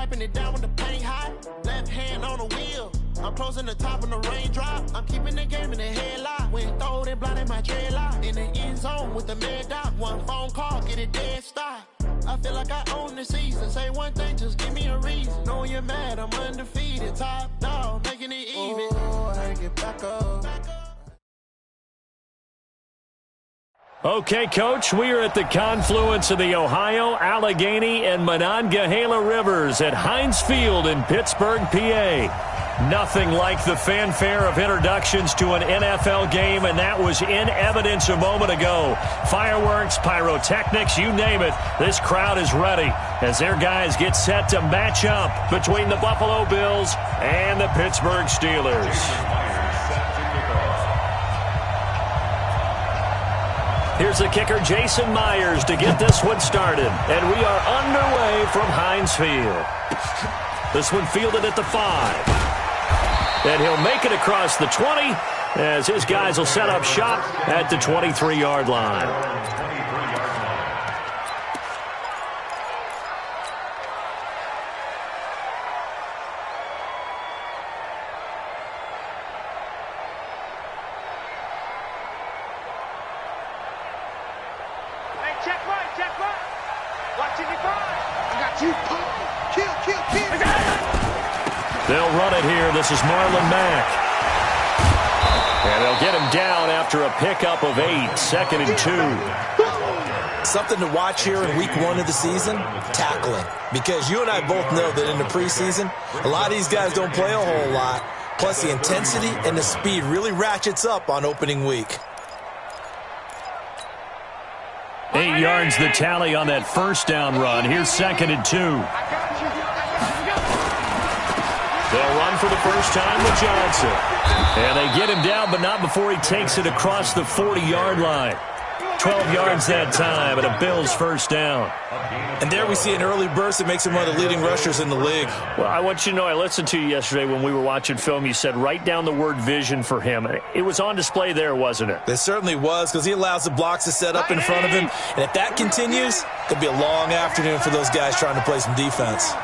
wiping it down when the paint hot. Left hand on the wheel. I'm closing the top when the raindrop. I'm keeping the game in the headlock. When throwed and blinded my dreadlock. In the end zone with the mad dot. One phone call, get it dead stop. I feel like I own the season. Say one thing, just give me a reason. Knowing you're mad, I'm undefeated. Top dog, making it even. Oh, I had to get back up. Okay, Coach, we are at the confluence of the Ohio, Allegheny, and Monongahela Rivers at Heinz Field in Pittsburgh, PA. Nothing like the fanfare of introductions to an NFL game, and that was in evidence a moment ago. Fireworks, pyrotechnics, you name it. This crowd is ready as their guys get set to match up between the Buffalo Bills and the Pittsburgh Steelers. Here's the kicker, Jason Myers, to get this one started. And we are underway from Heinz Field. This one fielded at the 5. And he'll make it across the 20 as his guys will set up shop at the 23-yard line. They'll run it here. This is Marlon Mack. And they'll get him down after a pickup of 8, 2nd and 2. Something to watch here in week 1 of the season, tackling. Because you and I both know that in the preseason, a lot of these guys don't play a whole lot. Plus the intensity and the speed really ratchets up on opening week. 8 yards the tally on that first down run. Here's 2nd and 2. They'll run for the first time with Johnson. And they get him down, but not before he takes it across the 40-yard line. 12 yards that time, and a Bills first down. And there we see an early burst that makes him one of the leading rushers in the league. Well, I want you to know, I listened to you yesterday when we were watching film. You said write down the word vision for him. It was on display there, wasn't it? It certainly was, because he allows the blocks to set up in front of him. And if that continues, it'll be a long afternoon for those guys trying to play some defense.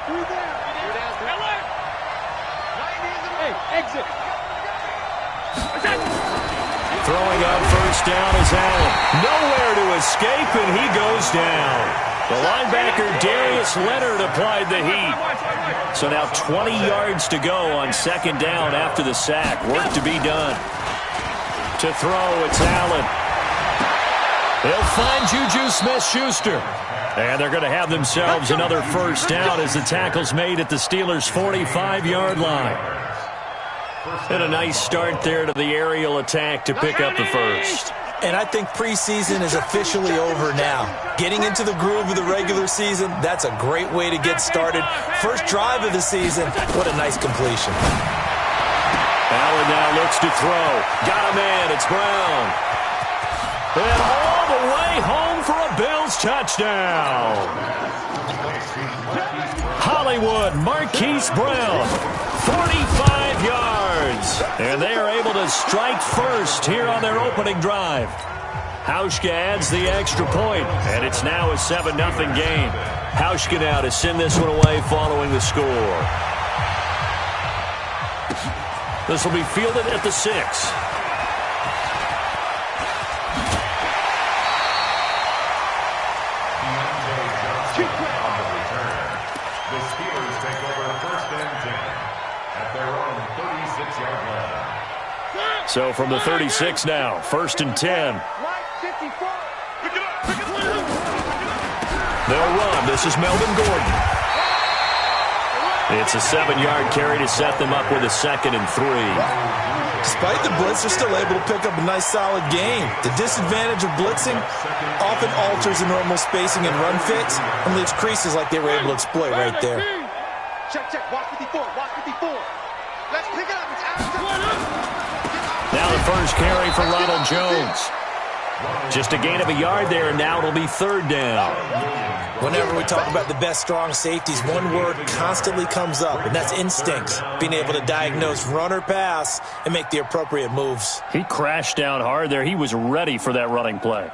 Throwing on first down is Allen. Nowhere to escape, and he goes down. The linebacker, Darius Leonard, applied the heat. So now 20 yards to go on 2nd down after the sack. Work to be done. To throw, it's Allen. They'll find Juju Smith-Schuster. And they're going to have themselves another first down as the tackle's made at the Steelers' 45-yard line. And a nice start there to the aerial attack to pick up the first. And I think preseason is officially over now. Getting into the groove of the regular season, that's a great way to get started. First drive of the season, what a nice completion. Allen now looks to throw. Got a man, it's Brown. And all the way home for a Bills touchdown. Hollywood, Marquise Brown, 45 yards. And they are able to strike first here on their opening drive. Hauschka adds the extra point, and it's now a 7-0 game. Hauschka now to send this one away following the score. This will be fielded at the 6. So from the 36 now, 1st and 10. They'll run. This is Melvin Gordon. It's a 7-yard carry to set them up with a 2nd and 3. Despite the blitz, they're still able to pick up a nice solid gain. The disadvantage of blitzing often alters the normal spacing and run fits and leaves creases like they were able to exploit right there. Check, watch 54, watch 54. Let's pick it up. It's out. Now the first carry for Ronald Jones. Just a gain of a yard there, and now it'll be 3rd down. Whenever we talk about the best strong safeties, one word constantly comes up, and that's instincts. Being able to diagnose run or pass and make the appropriate moves. He crashed down hard there. He was ready for that running play.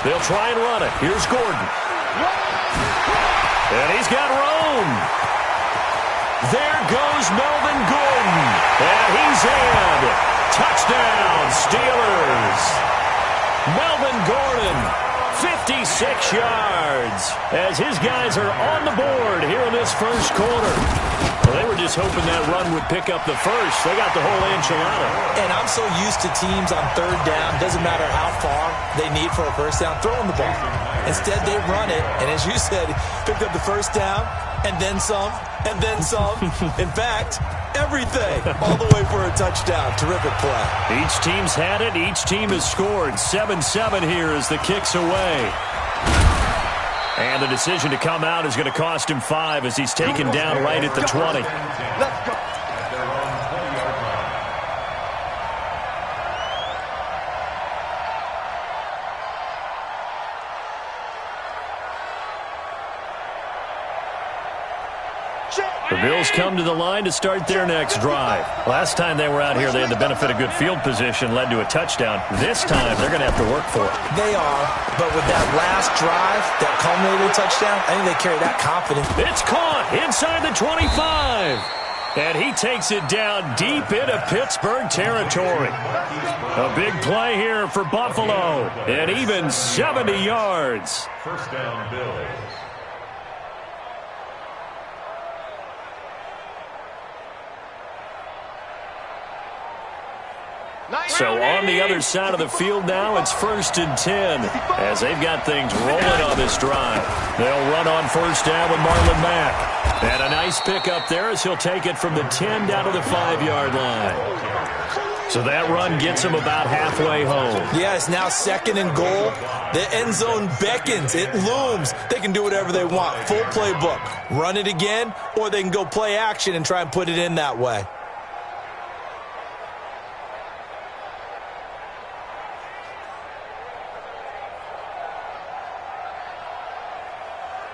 They'll try and run it. Here's Gordon. And he's got Rome. There goes Melvin Gordon. And he's in. Touchdown, Steelers. Melvin Gordon, 56 yards, as his guys are on the board here in this first quarter. Well, they were just hoping that run would pick up the first. They got the whole enchilada. And I'm so used to teams on third down, doesn't matter how far they need for a first down, throwing the ball. Instead, they run it, and as you said, picked up the first down, and then some, and then some. In fact, everything, all the way for a touchdown. Terrific play. Each team's had it. Each team has scored. 7-7 here as the kick's away. And the decision to come out is going to cost him 5 as he's taken down right at the 20. Let's go. The Bills come to the line to start their next drive. Last time they were out here, they had the benefit of good field position, led to a touchdown. This time, they're going to have to work for it. They are, but with that last drive, that culminating touchdown, I think they carry that confidence. It's caught inside the 25. And he takes it down deep into Pittsburgh territory. A big play here for Buffalo. And even 70 yards. First down, Bills. So on the other side of the field now, it's 1st and 10 as they've got things rolling on this drive. They'll run on first down with Marlon Mack. And a nice pickup there as he'll take it from the 10 down to the 5-yard line. So that run gets him about halfway home. Yeah, it's now 2nd and goal. The end zone beckons. It looms. They can do whatever they want. Full playbook. Run it again, or they can go play action and try and put it in that way.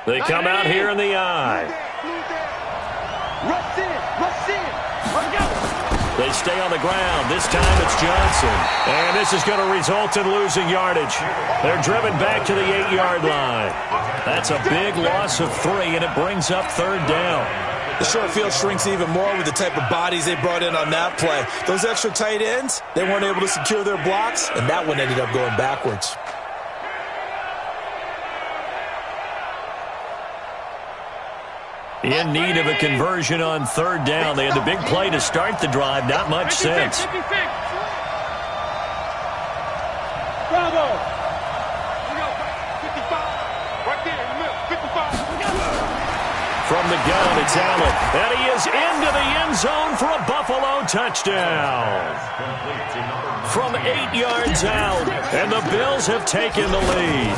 They come out here in the eye. Rush in. Rush in. Let's go. They stay on the ground. This time it's Johnson. And this is going to result in losing yardage. They're driven back to the 8-yard line. That's a big loss of 3, and it brings up 3rd down. The short field shrinks even more with the type of bodies they brought in on that play. Those extra tight ends, they weren't able to secure their blocks, and that one ended up going backwards. In need of a conversion on 3rd down. They had the big play to start the drive. Not much sense. Bravo. 55. Right there in the middle. 55. From the gun, it's Allen. And he is into the end zone for a Buffalo touchdown. From 8 yards out. And the Bills have taken the lead.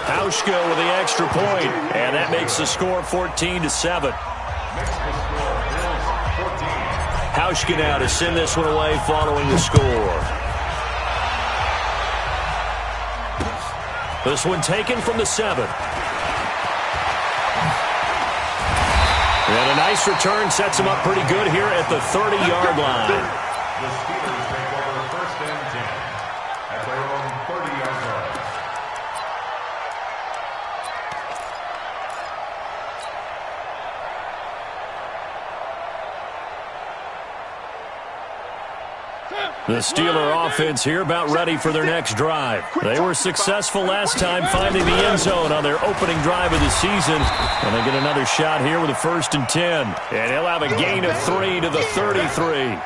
Hauschka with the extra point, and that makes the score 14-7. Hauschka now to send this one away following the score. This one taken from the 7. And a nice return sets him up pretty good here at the 30-yard line. The Steelers take over 1st and 10 at their own 30-yard line. The Steeler offense here about ready for their next drive. They were successful last time finding the end zone on their opening drive of the season. And they get another shot here with a 1st and 10. And he'll have a gain of 3 to the 33.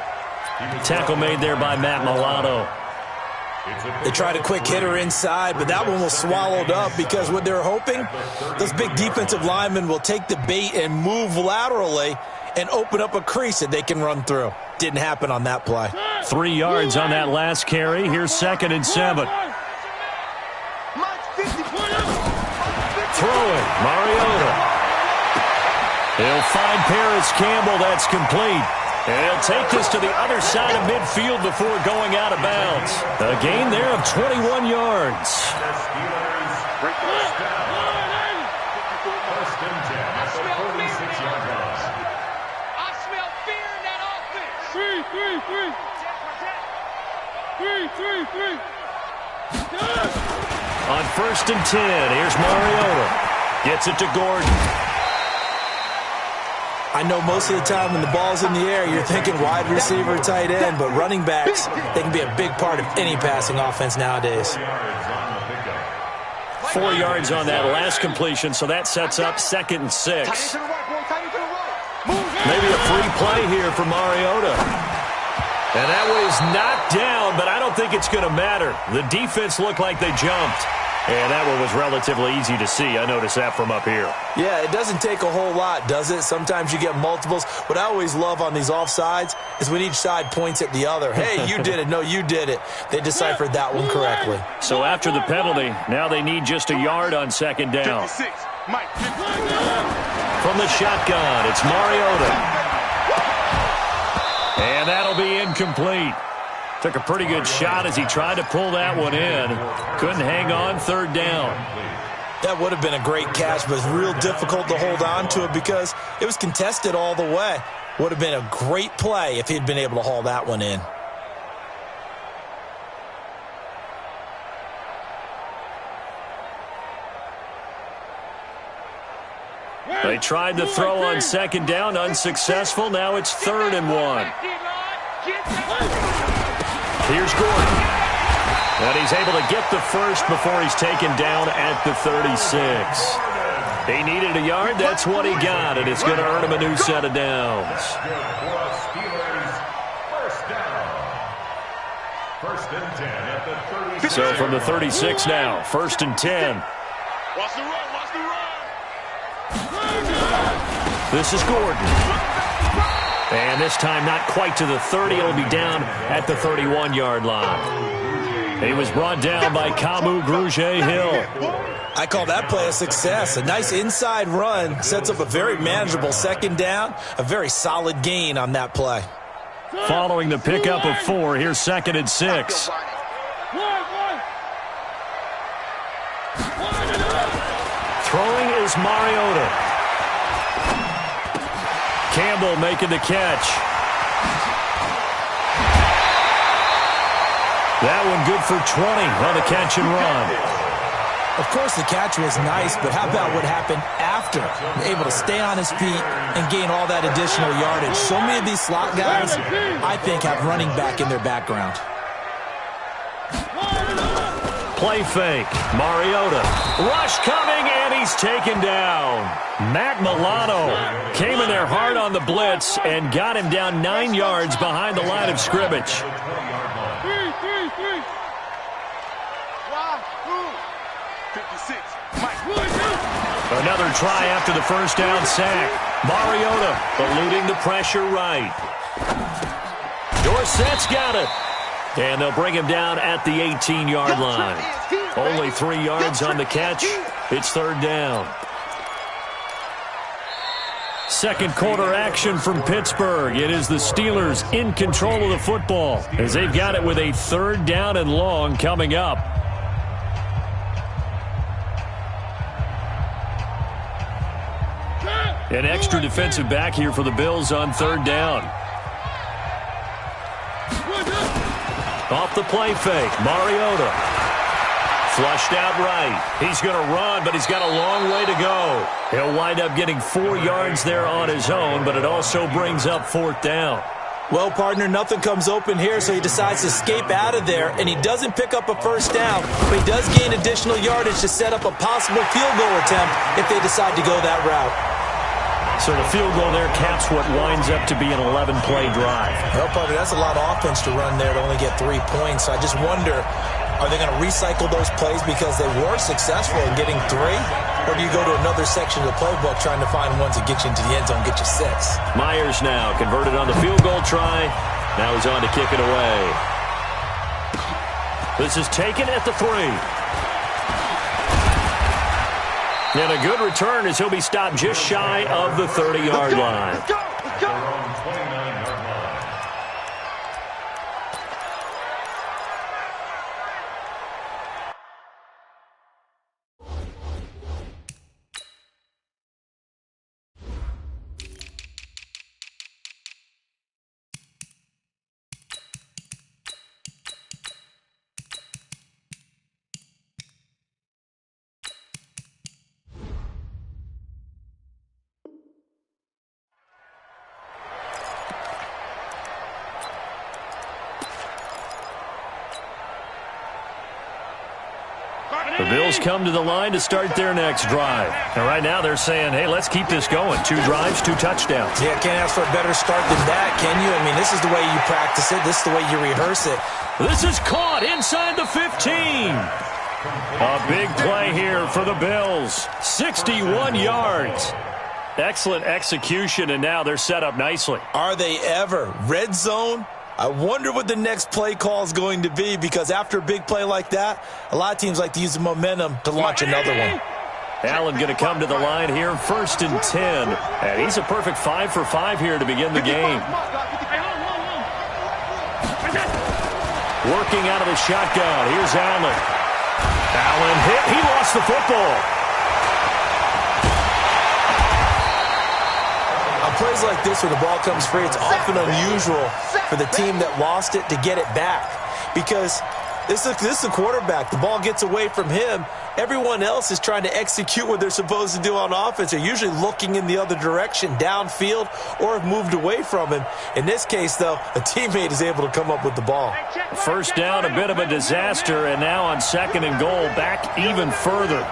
Tackle made there by Matt Milano. They tried a quick hitter inside, but that one was swallowed up because what they're hoping, those big defensive linemen will take the bait and move laterally and open up a crease that they can run through. Didn't happen on that play. 3 yards on that last carry. Here's 2nd and 7. Throwing, Mariota. He'll find Paris Campbell. That's complete. And he'll take this to the other side of midfield before going out of bounds. A gain there of 21 yards. The Steelers break first down. 1st and 10 at the 46-yard line. I smell fear On 1st and 10, here's Mariota. Gets it to Gordon. I know most of the time when the ball's in the air, you're thinking wide receiver, tight end, but running backs, they can be a big part of any passing offense nowadays. 4 yards on that last completion, so that sets up 2nd and 6. Maybe a free play here for Mariota. And that one is knocked down, but I don't think it's going to matter. The defense looked like they jumped. And that one was relatively easy to see. I noticed that from up here. Yeah, it doesn't take a whole lot, does it? Sometimes you get multiples. What I always love on these offsides is when each side points at the other. Hey, you did it. No, you did it. They deciphered that one correctly. So after the penalty, now they need just a yard on 2nd down. From the shotgun, it's Mariota. And that'll be incomplete. Took a pretty good shot as he tried to pull that one in. Couldn't hang on, 3rd down. That would have been a great catch, but it's real difficult to hold on to it because it was contested all the way. Would have been a great play if he'd been able to haul that one in. They tried to throw on 2nd down, unsuccessful. Now it's 3rd and 1. Here's Gordon. And he's able to get the first before he's taken down at the 36. He needed a yard. That's what he got, and it's going to earn him a new set of downs. So from the 36 now, 1st and 10. Watch the run, watch the run. This is Gordon. And this time not quite to the 30. It'll be down at the 31-yard line. He was brought down by Kamu Grugier-Hill. I call that play a success. A nice inside run sets up a very manageable 2nd down. A very solid gain on that play. Following the pickup of 4, here's 2nd and 6. Throwing is Mariota. Campbell making the catch. That one good for 20 on the catch and run. Of course, the catch was nice, but how about what happened after? Able to stay on his feet and gain all that additional yardage. So many of these slot guys, I think, have running back in their background. Play fake. Mariota. Rush coming, and he's taken down. Matt Milano came in there hard on the blitz and got him down 9 yards behind the line of scrimmage. Another try after the 1st down sack. Mariota eluding the pressure right. Dorsett's got it. And they'll bring him down at the 18-yard line. Only 3 yards on the catch. It's 3rd down. 2nd quarter action from Pittsburgh. It is the Steelers in control of the football as they've got it with a 3rd down and long coming up. An extra defensive back here for the Bills on 3rd down. Off the play fake, Mariota. Flushed out right. He's going to run, but he's got a long way to go. He'll wind up getting 4 yards there on his own, but it also brings up 4th down. Well, partner, nothing comes open here, so he decides to escape out of there, and he doesn't pick up a 1st down, but he does gain additional yardage to set up a possible field goal attempt if they decide to go that route. So the field goal there caps what winds up to be an 11-play drive. Well, partner, that's a lot of offense to run there to only get 3 points. So I just wonder, are they going to recycle those plays because they weren't successful in getting 3? Or do you go to another section of the playbook trying to find ones that get you into the end zone, get you 6? Myers now converted on the field goal try. Now he's on to kick it away. This is taken at the 3. And a good return as he'll be stopped just shy of the 30-yard line. Let's go. The Bills come to the line to start their next drive. And right now they're saying, hey, let's keep this going. 2 drives, 2 touchdowns. Yeah, can't ask for a better start than that, can you? I mean, this is the way you practice it. This is the way you rehearse it. This is caught inside the 15. A big play here for the Bills. 61 yards. Excellent execution, and now they're set up nicely. Are they ever? Red zone? I wonder what the next play call is going to be, because after a big play like that, a lot of teams like to use the momentum to launch another one. Allen going to come to the line here, 1st and 10. And he's a perfect 5 for 5 here to begin the game. Working out of the shotgun. Here's Allen. Allen hit. He lost the football. On plays like this where the ball comes free, it's often unusual for the team that lost it to get it back, because this is the quarterback. The ball gets away from him. Everyone else is trying to execute what they're supposed to do on offense. They're usually looking in the other direction, downfield, or have moved away from him. In this case, though, a teammate is able to come up with the ball. First down, a bit of a disaster, and now on 2nd and goal, back even further.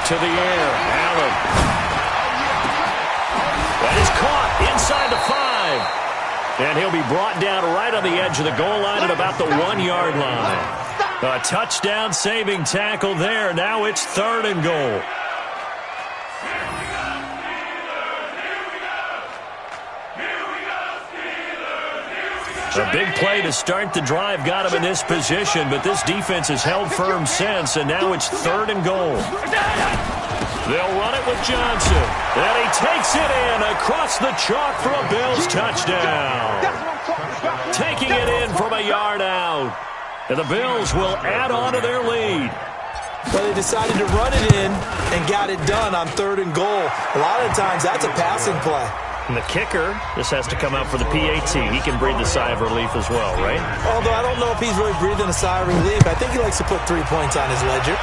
To the air, Allen. That is caught inside the 5. And he'll be brought down right on the edge of the goal line at about the 1-yard line. A touchdown-saving tackle there. Now it's 3rd and goal. A big play to start the drive got him in this position, but this defense has held firm since, and now it's 3rd and goal. They'll run it with Johnson. And he takes it in across the chalk for a Bills touchdown. Taking it in from a yard out. And the Bills will add on to their lead. Well, they decided to run it in and got it done on 3rd and goal. A lot of times that's a passing play. And the kicker, this has to come out for the PAT. He can breathe a sigh of relief as well, right? Although I don't know if he's really breathing a sigh of relief. I think he likes to put 3 points on his ledger.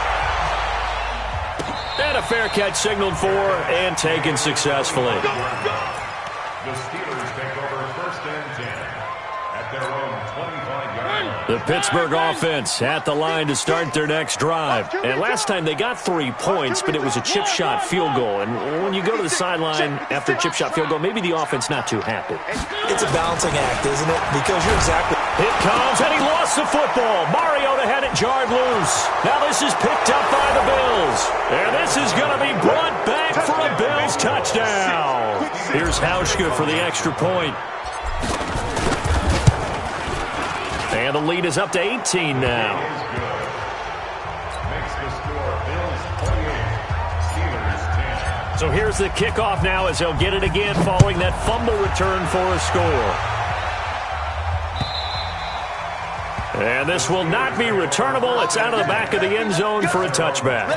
And a fair catch signaled for and taken successfully. The Steelers take over 1st and 10 at their own 25-yard line. The Pittsburgh offense at the line to start their next drive. And last time they got 3 points, but it was a chip shot field goal. And when you go to the sideline after a chip shot field goal, maybe the offense not too happy. It's a balancing act, isn't it? Because you're exactly... It comes, and he lost the football. Mariota had it jarred loose. Now this is picked up by the Bills. And this is going to be brought back for a Bills touchdown. Here's Hauschka for the extra point. And the lead is up to 18 now. Makes the score Bills 28, Steelers 10. So here's the kickoff now as they'll get it again following that fumble return for a score. And this will not be returnable. It's out of the back of the end zone for a touchback.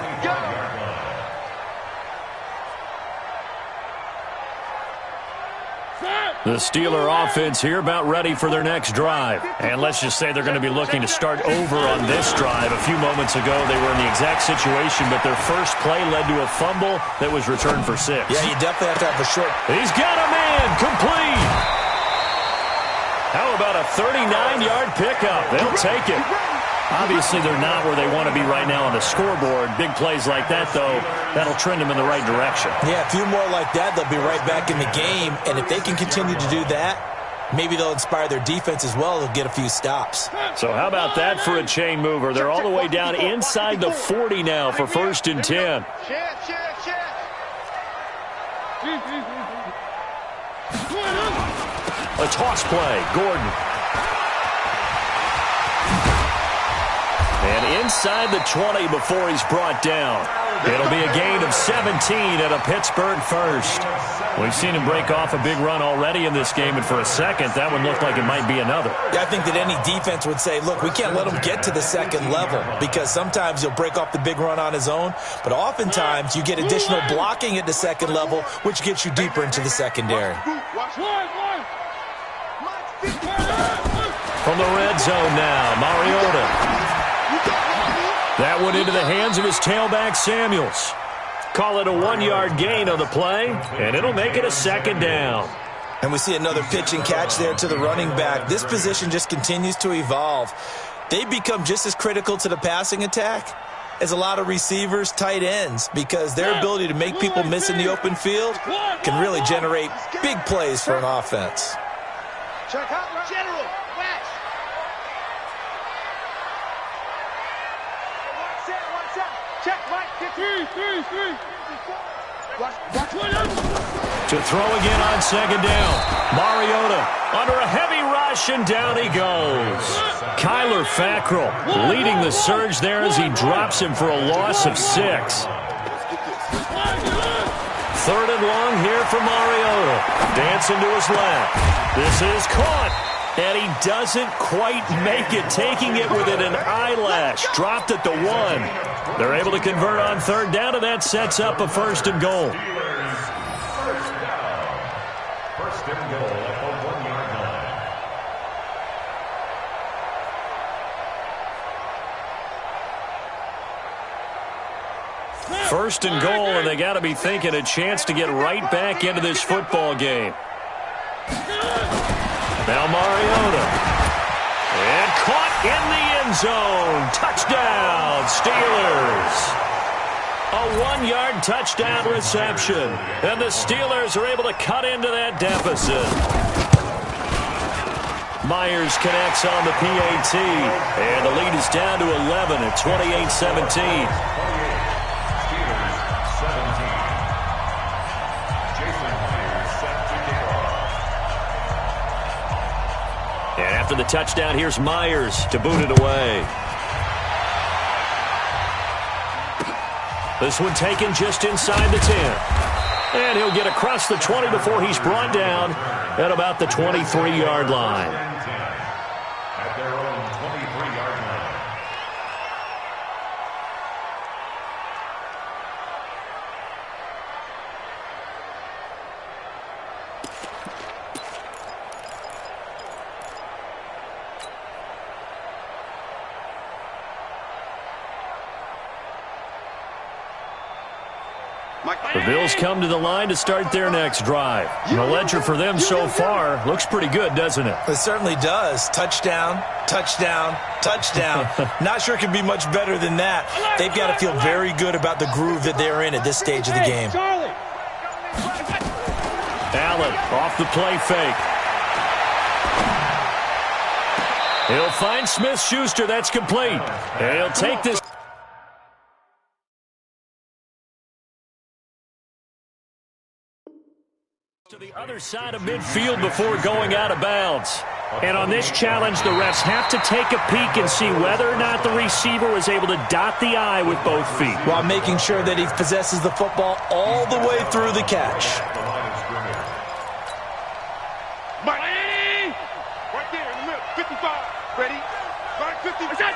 The Steeler offense here about ready for their next drive. And let's just say they're going to be looking to start over on this drive. A few moments ago, they were in the exact situation, but their first play led to a fumble that was returned for 6. Yeah, you definitely have to have a short... He's got a man, complete. How about a 39-yard pickup? They'll take it. Obviously, they're not where they want to be right now on the scoreboard. Big plays like that, though, that'll trend them in the right direction. Yeah, a few more like that, they'll be right back in the game. And if they can continue to do that, maybe they'll inspire their defense as well. They'll get a few stops. So how about that for a chain mover? They're all the way down inside the 40 now for 1st and 10. A toss play, Gordon. And inside the 20 before he's brought down. It'll be a gain of 17 at a Pittsburgh first. We've seen him break off a big run already in this game, and for a second, that one looked like it might be another. Yeah, I think that any defense would say, look, we can't let him get to the second level, because sometimes he'll break off the big run on his own, but oftentimes you get additional blocking at the second level, which gets you deeper into the secondary. From the red zone now, Mariota. That one into the hands of his tailback, Samuels. Call it a 1-yard gain on the play, and it'll make it a 2nd down. And we see another pitch and catch there to the running back. This position just continues to evolve. they become just as critical to the passing attack as a lot of receivers, tight ends, because their ability to make people miss in the open field can really generate big plays for an offense. Check out, General. West. Watch out. Check, right. Three. To throw again on second down. Mariota under a heavy rush, and down he goes. Kyler Fackrell leading the surge there as he drops him for a loss of 6. 3rd and long here for Mariota. Dancing to his left. This is caught. And he doesn't quite make it, taking it within an eyelash. Dropped at the 1. They're able to convert on 3rd down, and that sets up a 1st and goal. First and goal at the 1-yard line. 1st and goal, and they got to be thinking a chance to get right back into this football game. Now Mariota. And caught in the end zone. Touchdown, Steelers. A 1-yard touchdown reception. And the Steelers are able to cut into that deficit. Myers connects on the PAT. And the lead is down to 11 at 28-17. And after the touchdown, here's Myers to boot it away. This one taken just inside the 10. And he'll get across the 20 before he's brought down at about the 23-yard line. At their own 23-yard line. The Bills come to the line to start their next drive. The ledger for them so far looks pretty good, doesn't it? It certainly does. Touchdown, touchdown, touchdown. Not sure it could be much better than that. They've got to feel very good about the groove that they're in at this stage of the game. Allen off the play fake. He'll find Smith-Schuster. That's complete. And he'll take this to the other side of midfield before going out of bounds. And on this challenge, the refs have to take a peek and see whether or not the receiver was able to dot the I with both feet, while making sure that he possesses the football all the way through the catch. Right there in the middle. 55. Ready? Right 50. Stop.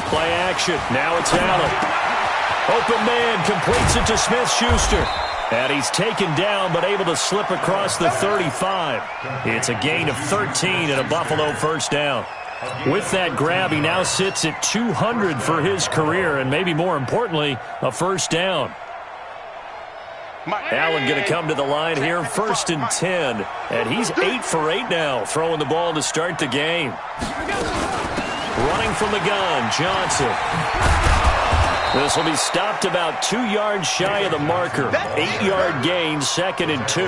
Play action. Now it's Allen. Open man completes it to Smith-Schuster. And he's taken down but able to slip across the 35. It's a gain of 13 and a Buffalo first down. With that grab, he now sits at 200 for his career and maybe more importantly, a first down. Allen going to come to the line here, 1st and 10. And he's 8 for 8 now, throwing the ball to start the game. Running from the gun, Johnson. This will be stopped about 2 yards shy of the marker. 8-yard gain, 2nd and 2.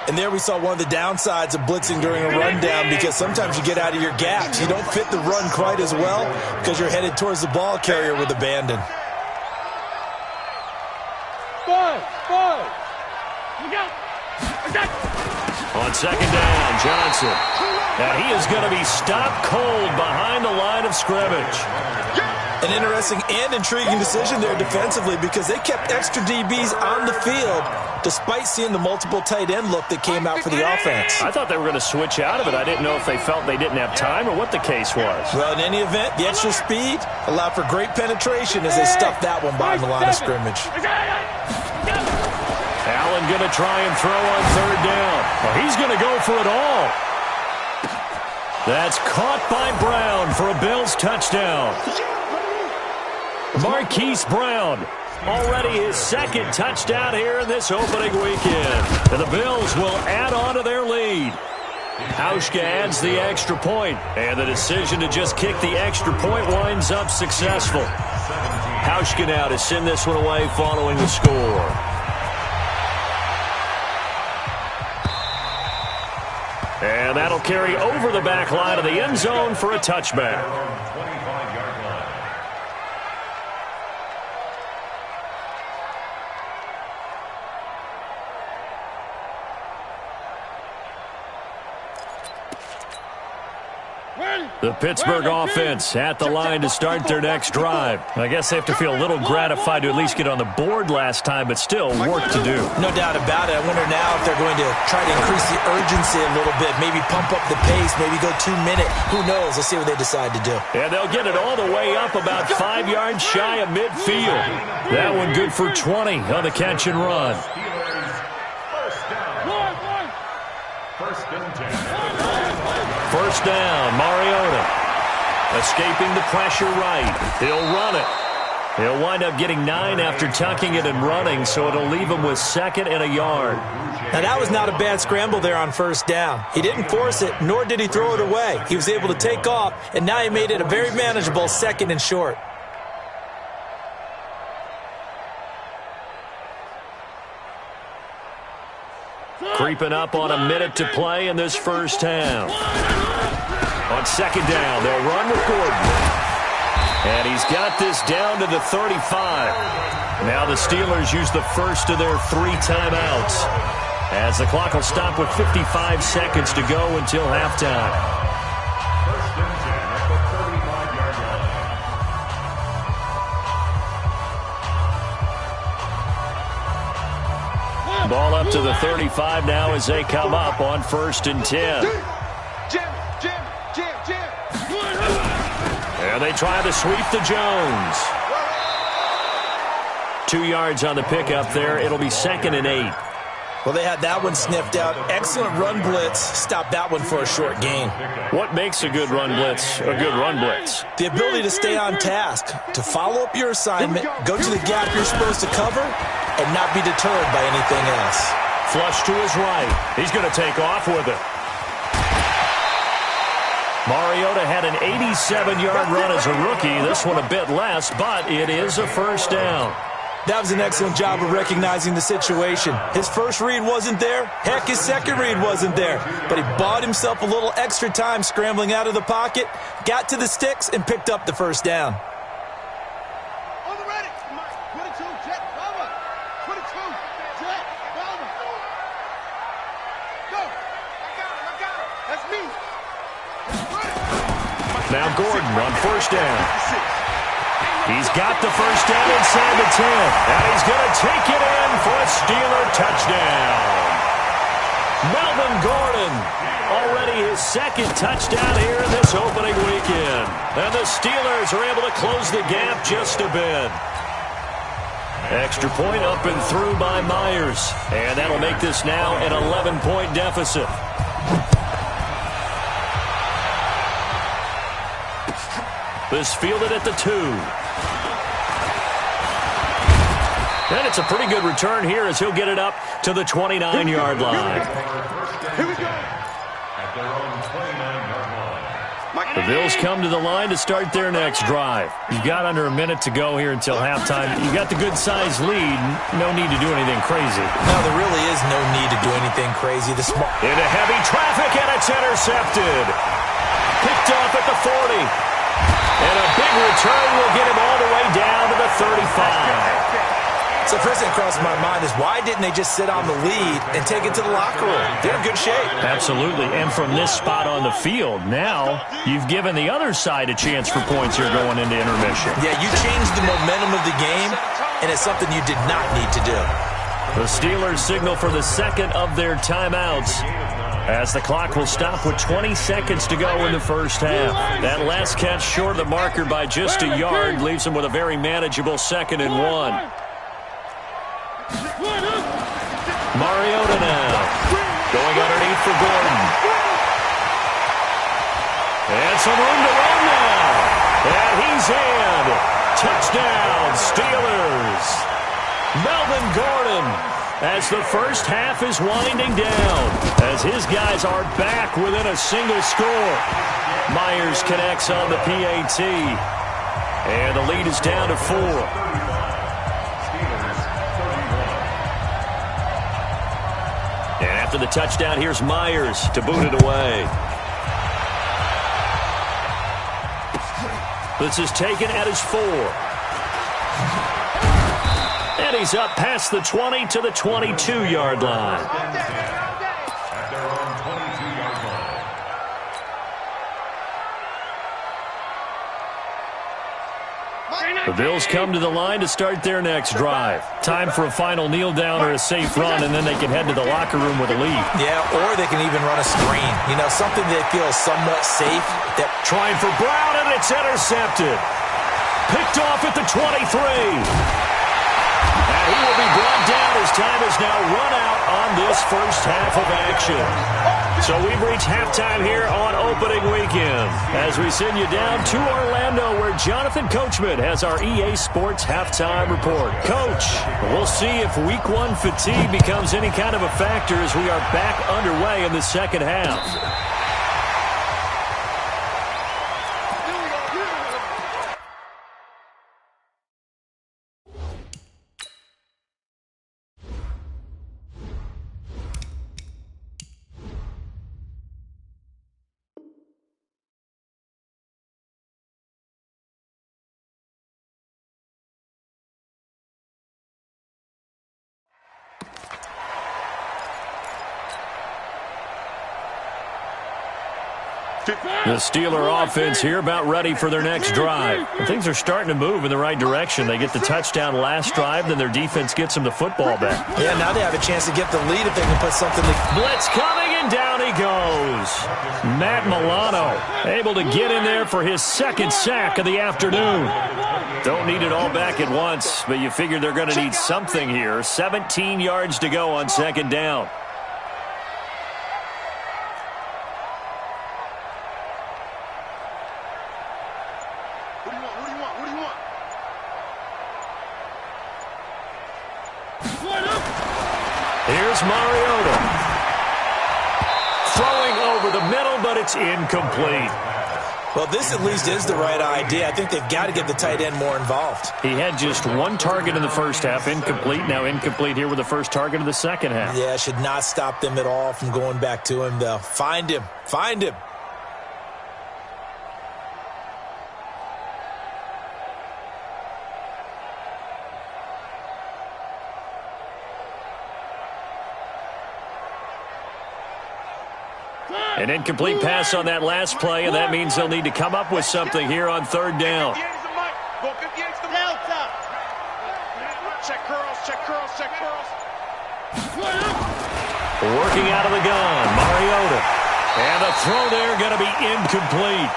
And there we saw one of the downsides of blitzing during a rundown, because sometimes you get out of your gaps. You don't fit the run quite as well because you're headed towards the ball carrier with abandon. On second down, Johnson. And he is going to be stopped cold behind the line of scrimmage. An interesting and intriguing decision there defensively, because they kept extra DBs on the field despite seeing the multiple tight end look that came out for the offense. I thought they were going to switch out of it. I didn't know if they felt they didn't have time or what the case was. Well, in any event, the extra speed allowed for great penetration as they stuffed that one behind the line of scrimmage. Allen going to try and throw on third down. Well, he's going to go for it all. That's caught by Brown for a Bills touchdown. Marquise Brown. Already his second touchdown here in this opening weekend. And the Bills will add on to their lead. Hauschka adds the extra point, and the decision to just kick the extra point winds up successful. Hauschka now to send this one away following the score. And that'll carry over the back line of the end zone for a touchback. The Pittsburgh offense at the line to start their next drive. I guess they have to feel a little gratified to at least get on the board last time, but still work to do. No doubt about it. I wonder now if they're going to try to increase the urgency a little bit, maybe pump up the pace, maybe go 2 minute. Who knows? Let's see what they decide to do. And they'll get it all the way up about 5 yards shy of midfield. That one good for 20 on the catch and run. First down, Mariota. Escaping the pressure right. He'll run it. He'll wind up getting 9 after tucking it and running, so it'll leave him with 2nd and a yard. Now, that was not a bad scramble there on first down. He didn't force it, nor did he throw it away. He was able to take off, and now he made it a very manageable 2nd and short. Creeping up on a minute to play in this first half. On 2nd down, they'll run with Gordon. And he's got this down to the 35. Now the Steelers use the first of their 3 timeouts, as the clock will stop with 55 seconds to go until halftime. Ball up to the 35 now as they come up on 1st and 10. And they try to sweep to Jones. 2 yards on the pickup there. It'll be 2nd and 8. Well, they had that one sniffed out. Excellent run blitz. Stopped that one for a short gain. What makes a good run blitz a good run blitz? The ability to stay on task, to follow up your assignment, go to the gap you're supposed to cover, and not be deterred by anything else. Flush to his right. He's going to take off with it. Mariota had an 87-yard run as a rookie. This one a bit less, but it is a first down. That was an excellent job of recognizing the situation. His first read wasn't there. Heck, his second read wasn't there. But he bought himself a little extra time scrambling out of the pocket, got to the sticks, and picked up the first down. On the ready. 22, jet, cover. 22, jet, cover. Go. I got it. That's me. Now Gordon on first down. He's got the first down inside the 10. And he's going to take it in for a Steeler touchdown. Melvin Gordon, already his 2nd touchdown here in this opening weekend. And the Steelers are able to close the gap just a bit. Extra point up and through by Myers. And that'll make this now an 11-point deficit. This fielded at the 2. And it's a pretty good return here as he'll get it up to the 29-yard line. Here we go. The Bills come to the line to start their next drive. You've got under a minute to go here until halftime. You've got the good-sized lead. No need to do anything crazy. No, there really is no need to do anything crazy. Into heavy traffic, and it's intercepted. Picked off at the 40. And a big return will get him all the way down to the 35. So first thing crossed my mind is, why didn't they just sit on the lead and take it to the locker room? They're in good shape. Absolutely. And from this spot on the field, now you've given the other side a chance for points here going into intermission. Yeah, you changed the momentum of the game, and it's something you did not need to do. The Steelers signal for the 2nd of their timeouts, as the clock will stop with 20 seconds to go in the first half. That last catch short of the marker by just a yard leaves them with a very manageable 2nd and 1. Mariota now going underneath for Gordon. And some room to run now. And he's in. Touchdown, Steelers. Melvin Gordon, as the first half is winding down, as his guys are back within a single score. Myers connects on the PAT, and the lead is down to 4. And after the touchdown, here's Myers to boot it away. This is taken at his 4. And he's up past the 20 to the 22-yard line. At their own 22-yard line. The Bills come to the line to start their next drive. Time for a final kneel down or a safe run, and then they can head to the locker room with a lead. Yeah, or they can even run a screen. You know, something they feel somewhat safe. Trying for Brown, and it's intercepted. Picked off at the 23. And he will be brought down as time is now run out on this first half of action. So we've reached halftime here on opening weekend as we send you down to Orlando where Jonathan Coachman has our EA Sports halftime report. Coach, we'll see if week 1 fatigue becomes any kind of a factor as we are back underway in the second half. The Steeler offense here about ready for their next drive. And things are starting to move in the right direction. They get the touchdown last drive, then their defense gets them the football back. Yeah, now they have a chance to get the lead if they can put something to... Blitz coming, and down he goes. Matt Milano able to get in there for his second sack of the afternoon. Don't need it all back at once, but you figure they're going to need something here. 17 yards to go on second down. Here's Mariota. Throwing over the middle, but it's incomplete. Well, this at least is the right idea. I think they've got to get the tight end more involved. He had just one target in the first half, incomplete. Now incomplete here with the first target of the second half. Yeah, should not stop them at all from going back to him, though. Find him. Find him. An incomplete pass on that last play, and that means they'll need to come up with something here on third down. Check curls, check curls, check curls. Working out of the gun, Mariota. And the throw there going to be incomplete.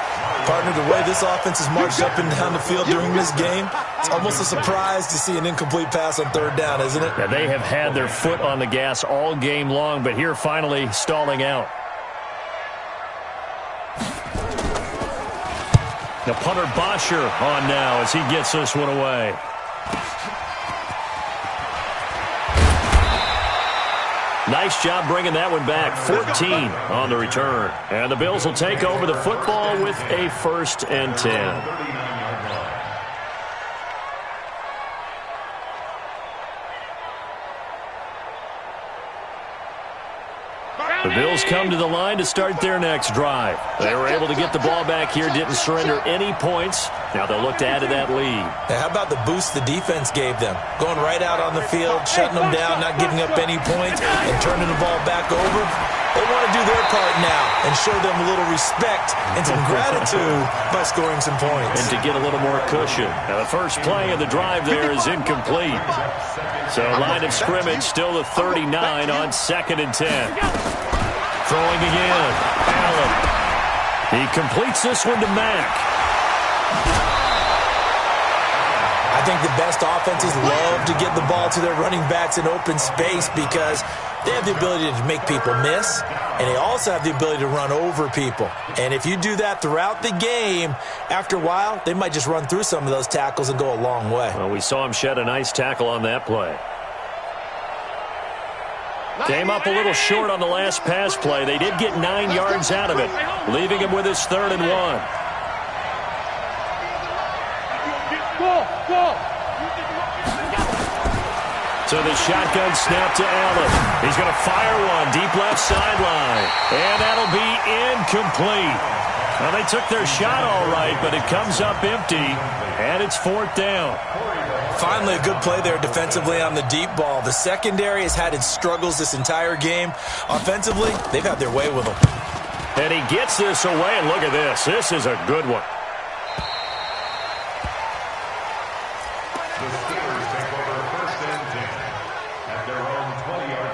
Partner, the way this offense has marched up and down the field during this game, it's almost a surprise to see an incomplete pass on third down, isn't it? Yeah, they have had their foot on the gas all game long, but here finally stalling out. The punter Bosher on now as he gets this one away. Nice job bringing that one back. 14 on the return. And the Bills will take over the football with a 1st and 10. The Bills come to the line to start their next drive. They were able to get the ball back here, didn't surrender any points. Now they'll look to add to that lead. Now, how about the boost the defense gave them? Going right out on the field, shutting them down, not giving up any points, and turning the ball back over. They want to do their part now and show them a little respect and some gratitude by scoring some points. And to get a little more cushion. Now the first play of the drive there is incomplete. So line of scrimmage still the 39 on 2nd and 10. Throwing again. Allen. He completes this one to Mack. I think the best offenses love to get the ball to their running backs in open space because they have the ability to make people miss, and they also have the ability to run over people. And if you do that throughout the game, after a while, they might just run through some of those tackles and go a long way. Well, we saw him shed a nice tackle on that play. Came up a little short on the last pass play. They did get 9 yards out of it, leaving him with his 3rd and 1. So the shotgun snap to Allen. He's going to fire one deep left sideline. And that'll be incomplete. Well, they took their shot all right, but it comes up empty, and it's 4th down. Finally, a good play there defensively on the deep ball. The secondary has had its struggles this entire game. Offensively, they've had their way with them. And he gets this away, and look at this. This is a good one. The Steelers take over 1st and 10 at their own 20-yard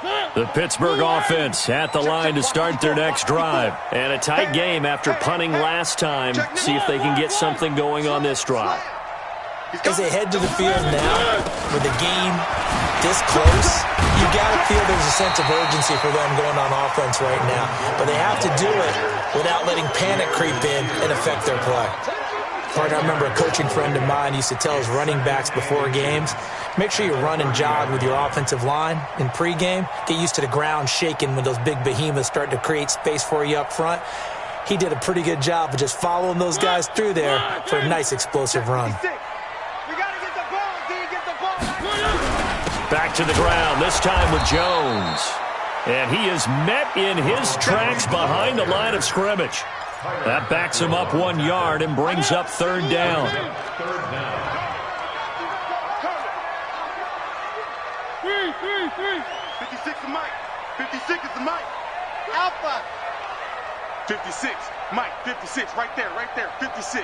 line. The Pittsburgh offense at the line to start their next drive. And a tight game after punting last time. See if they can get something going on this drive. As they head to the field now, with the game this close, you got to feel there's a sense of urgency for them going on offense right now. But they have to do it without letting panic creep in and affect their play. I remember a coaching friend of mine used to tell his running backs before games, make sure you run and jog with your offensive line in pregame. Get used to the ground shaking when those big behemoths start to create space for you up front. He did a pretty good job of just following those guys through there for a nice explosive run. Back to the ground, this time with Jones. And he is met in his tracks behind the line of scrimmage. That backs him up 1 yard and brings up 3rd down. 56 is Mike. 56 is the Mike. Alpha. 56. Mike, 56. Right there, 56.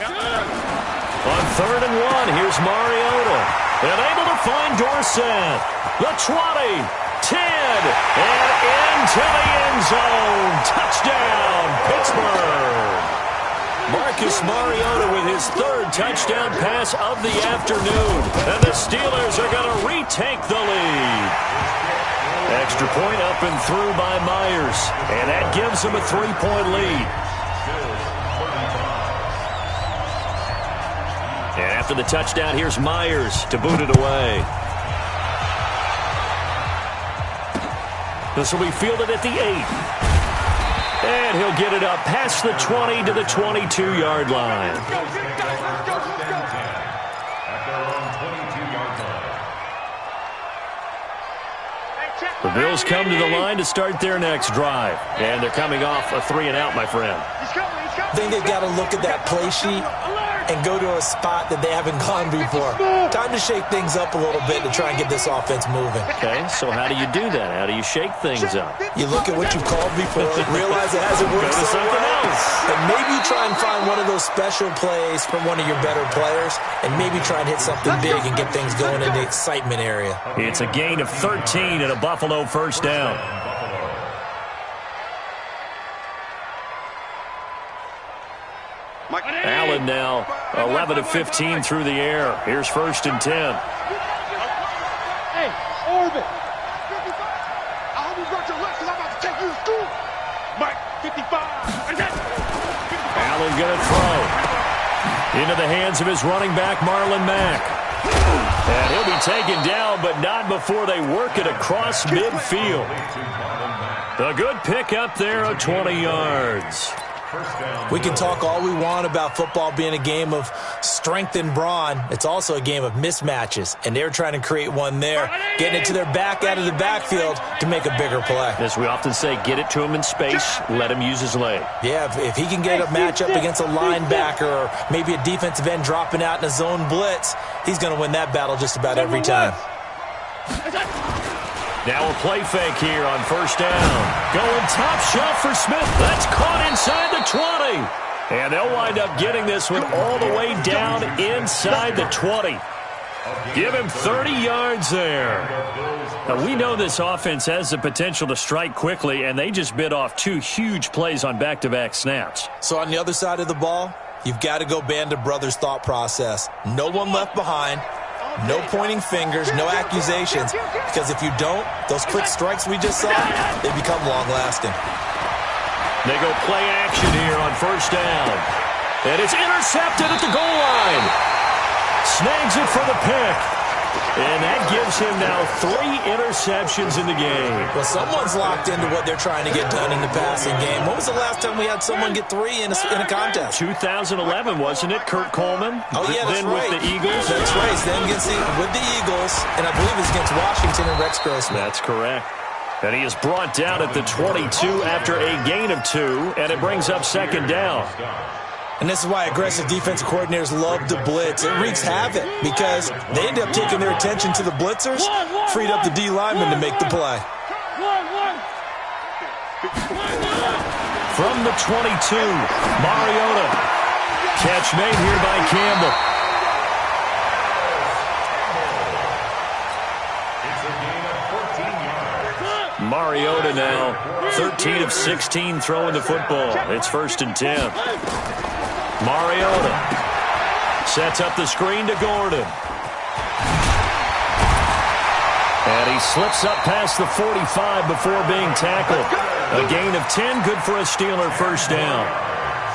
On 3rd and 1, here's Mariota. And able to find Dorsett. The 20, 10, and into the end zone. Touchdown, Pittsburgh. Marcus Mariota with his 3rd touchdown pass of the afternoon. And the Steelers are going to retake the lead. Extra point up and through by Myers. And that gives them a 3-point lead. And after the touchdown, here's Myers to boot it away. This will be fielded at the 8. And he'll get it up past the 20 to the 22-yard line. The Bills come to the line to start their next drive. And they're coming off a 3-and-out, my friend. I think they've got to look at that play sheet and go to a spot that they haven't gone before. Time to shake things up a little bit to try and get this offense moving. Okay, so how do you do that? How do you shake things up? You look at what you've called before, realize it hasn't worked Go to so something well, else. and maybe try and find one of those special plays from one of your better players, and maybe try and hit something big and get things going in the excitement area. It's a gain of 13 and a Buffalo 1st down. Allen now 11 of 15 through the air. Here's 1st and 10. Hey, Orbit. I hope you brought your left because I'm about to take you to school. Mike, 55. Allen going to throw. Into the hands of his running back, Marlon Mack. And he'll be taken down, but not before they work it across midfield. A good pick up there of 20 yards. We can talk all we want about football being a game of strength and brawn. It's also a game of mismatches, and they're trying to create one there, getting it to their back out of the backfield to make a bigger play. As we often say, get it to him in space, let him use his leg. Yeah, if he can get a matchup against a linebacker or maybe a defensive end dropping out in a zone blitz, he's going to win that battle just about every time. Now a play fake here on 1st down. Going top shelf for Smith. That's caught inside the 20. And they'll wind up getting this one all the way down inside the 20. Give him 30 yards there. Now, we know this offense has the potential to strike quickly, and they just bit off 2 huge plays on back-to-back snaps. So on the other side of the ball, You've got to go band of brothers thought process. No one left behind. No pointing fingers, no accusations, because if you don't, those quick strikes we just saw, they become long-lasting. They go play action here on first down. And it's intercepted at the goal line. Snags it for the pick. And that gives him now 3 interceptions in the game. Well, someone's locked into what they're trying to get done in the passing game. When was the last time we had someone get 3 in a contest? 2011, wasn't it, Kurt Coleman? Oh, yeah, that's then right. with the Eagles? That's right. Then with the Eagles, and I believe it's against Washington and Rex Grossman. That's correct. And he is brought down at the 22 after a gain of 2, and it brings up second down. And this is why aggressive defensive coordinators love to blitz. It wreaks havoc because they end up taking their attention to the blitzers, freed up the D lineman to make the play. From the 22, Mariota. Catch made here by Campbell. Mariota now 13 of 16 throwing the football. It's 1st and 10. Mariota sets up the screen to Gordon. And he slips up past the 45 before being tackled. A gain of 10, good for a Steeler first down.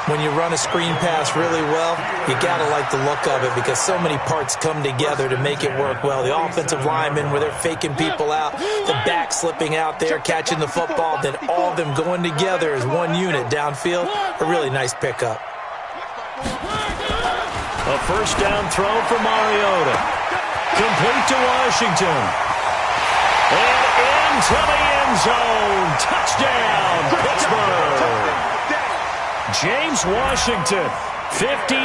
When you run a screen pass really well, you got to like the look of it because so many parts come together to make it work well. The offensive linemen, where they're faking people out, the back slipping out there, catching the football, then all of them going together as one unit downfield. A really nice pickup. A first down throw for Mariota. Complete to Washington. And into the end zone. Touchdown, Pittsburgh. James Washington, 53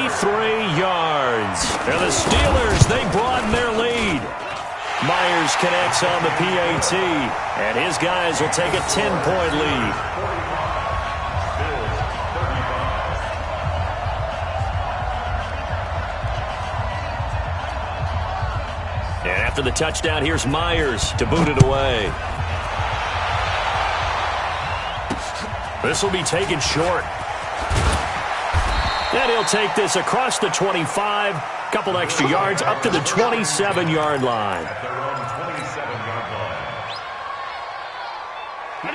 yards. And the Steelers, they broaden their lead. Myers connects on the PAT, and his guys will take a 10-point lead. And after the touchdown, here's Myers to boot it away. This will be taken short. And he'll take this across the 25, couple extra yards, up to the 27-yard line.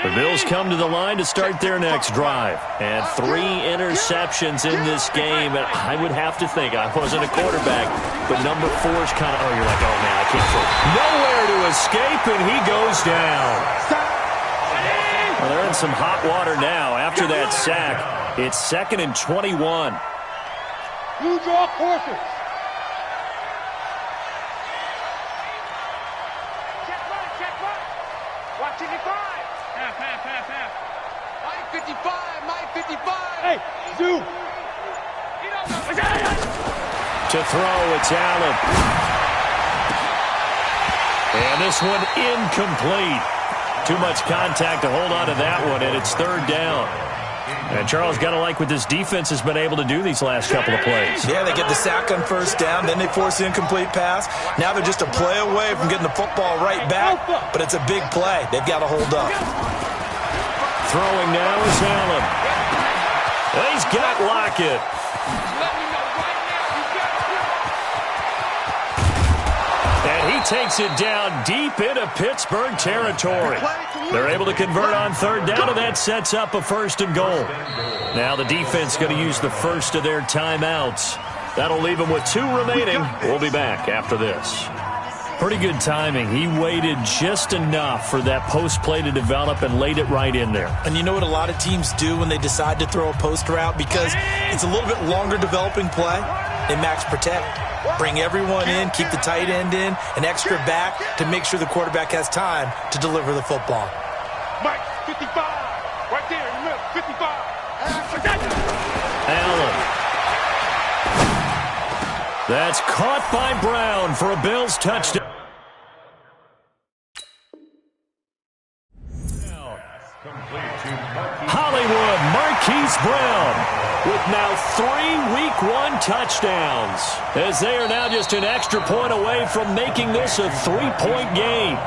The Bills come to the line to start their next drive. And 3 interceptions in this game. And I would have to think, I wasn't a quarterback, but number 4's kind of, you're like, oh, man, I can't throw. Nowhere to escape, and he goes down. Well, they're in some hot water now after that sack. It's 2nd and 21. You draw courses. Check right. Watch 55. Half. Mike 55. Hey, Zoo. To throw, it's Allen. And this one incomplete. Too much contact to hold on to that one, and it's 3rd down. And Charles, got to like what this defense has been able to do these last couple of plays. Yeah, they get the sack on first down, then they force the incomplete pass. Now they're just a play away from getting the football right back, but it's a big play. They've got to hold up. Throwing now is Allen. He's got Lockett. And he takes it down deep into Pittsburgh territory. They're able to convert on 3rd down, and that sets up a 1st and goal. Now the defense going to use the first of their timeouts. That'll leave them with 2 remaining. We'll be back after this. Pretty good timing. He waited just enough for that post play to develop and laid it right in there. And you know what a lot of teams do when they decide to throw a post route? Because it's a little bit longer developing play. They max protect. Bring everyone in, keep the tight end in, an extra back to make sure the quarterback has time to deliver the football. Mike 55. Right there in the middle. 55. Allen. That's caught by Brown for a Bills touchdown. Hollywood, Marquise Brown with now 3 Week 1 touchdowns, as they are now just an extra point away from making this a 3-point game.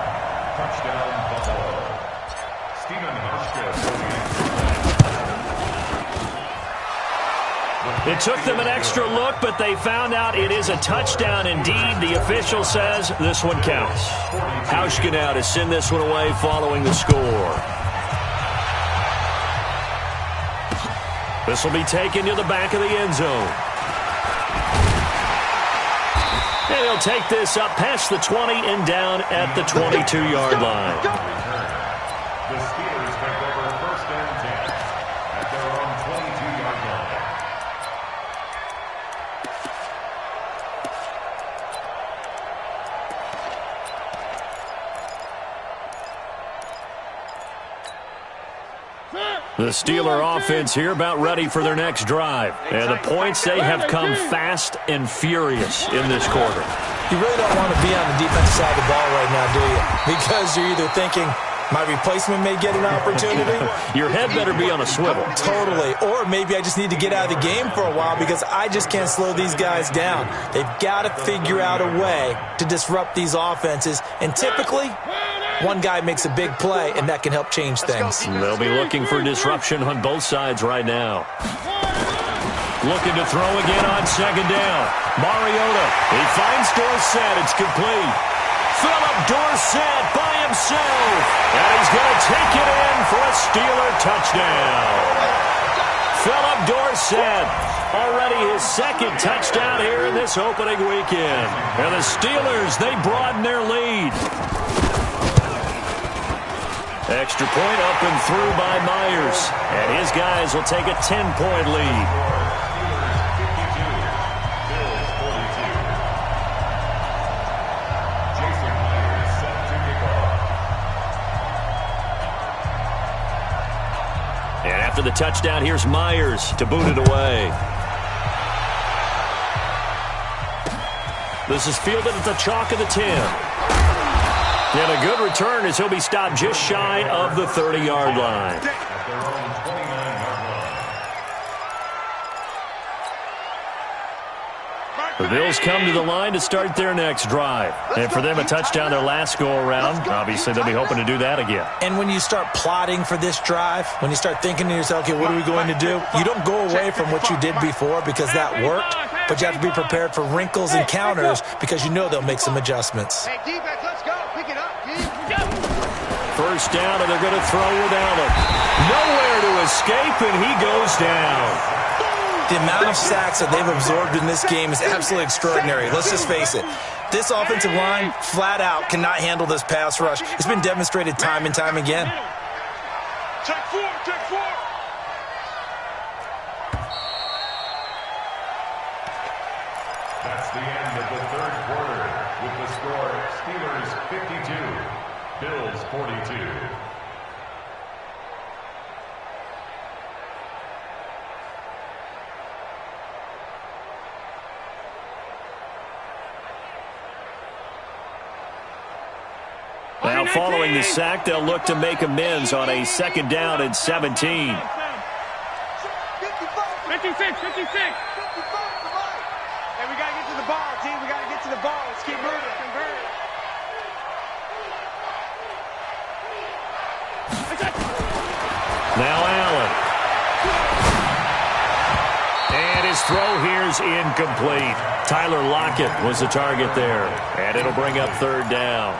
Touchdown, Buffalo. Stephen Hotchkiss. The It took them an extra look, but they found out it is a touchdown indeed. The official says this one counts. Hauschka now to send this one away following the score. This will be taken to the back of the end zone. And he'll take this up past the 20 and down at the 22-yard line. The Steelers take over first and 10 at their own 22-yard line. The Steeler offense here about ready for their next drive. And the points, they have come fast and furious in this quarter. You really don't want to be on the defensive side of the ball right now, do you? Because you're either thinking, my replacement may get an opportunity. Your head better be on a swivel. Totally. Or maybe I just need to get out of the game for a while because I just can't slow these guys down. They've got to figure out a way to disrupt these offenses. And typically, one guy makes a big play, and that can help change things. They'll be looking for disruption on both sides right now. Looking to throw again on second down. Mariota, he finds Dorsett. It's complete. Philip Dorsett by himself. And he's going to take it in for a Steeler touchdown. Philip Dorsett, already his second touchdown here in this opening weekend. And the Steelers, they broaden their lead. Extra point up and through by Myers. And his guys will take a 10-point lead. And after the touchdown, here's Myers to boot it away. This is fielded at the chalk of the 10. And a good return as he'll be stopped just shy of the 30-yard line. The Bills come to the line to start their next drive. And for them, a touchdown their last go-around. Obviously, they'll be hoping to do that again. And when you start plotting for this drive, when you start thinking to yourself, okay, what are we going to do? You don't go away from what you did before because that worked, but you have to be prepared for wrinkles and counters because you know they'll make some adjustments. Hey, defense, let's go. Pick it up. First down, and they're going to throw without him. Nowhere to escape, and he goes down. The amount of sacks that they've absorbed in this game is absolutely extraordinary. Let's just face it. This offensive line, flat out, cannot handle this pass rush. It's been demonstrated time and time again. Check four, check four. That's the end of the third quarter with the score Steelers 52, Bills 42. Now, following the sack, they'll look to make amends on a second down and 17. 56, 56. Hey, we got to get to the ball, team. We got to get to the ball. Let's keep moving. Now Allen. And his throw here's incomplete. Tyler Lockett was the target there. And it'll bring up third down.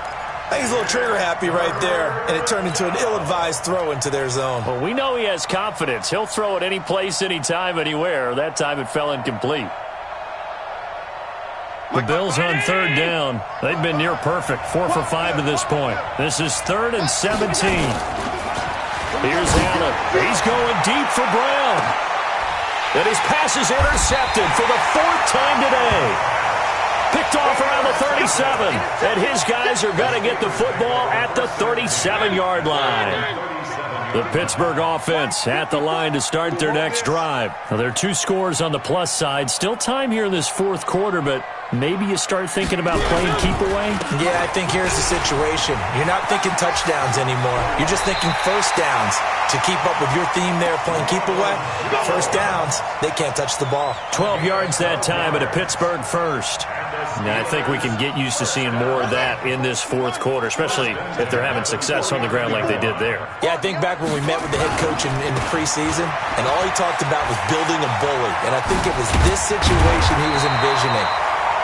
I think he's a little trigger happy right there, and it turned into an ill-advised throw into their zone. Well, we know he has confidence. He'll throw it any place, anytime, anywhere. That time it fell incomplete. The Bills on third down. They've been near perfect, 4 for 5 to this point. This is 3rd and 17. Here's Allen. He's going deep for Brown. And his pass is intercepted for the 4th time today. Picked off around the 37. And his guys are going to get the football at the 37-yard line. The Pittsburgh offense at the line to start their next drive. Now, there are 2 scores on the plus side. Still time here in this 4th quarter, but maybe you start thinking about playing keep away? Yeah, I think here's the situation. You're not thinking touchdowns anymore. You're just thinking first downs. To keep up with your theme there, playing keep away, first downs, they can't touch the ball. 12 yards that time at a Pittsburgh first. Now, I think we can get used to seeing more of that in this 4th quarter, especially if they're having success on the ground like they did there. Yeah, I think back when we met with the head coach in the preseason, and all he talked about was building a bully. And I think it was this situation he was envisioning.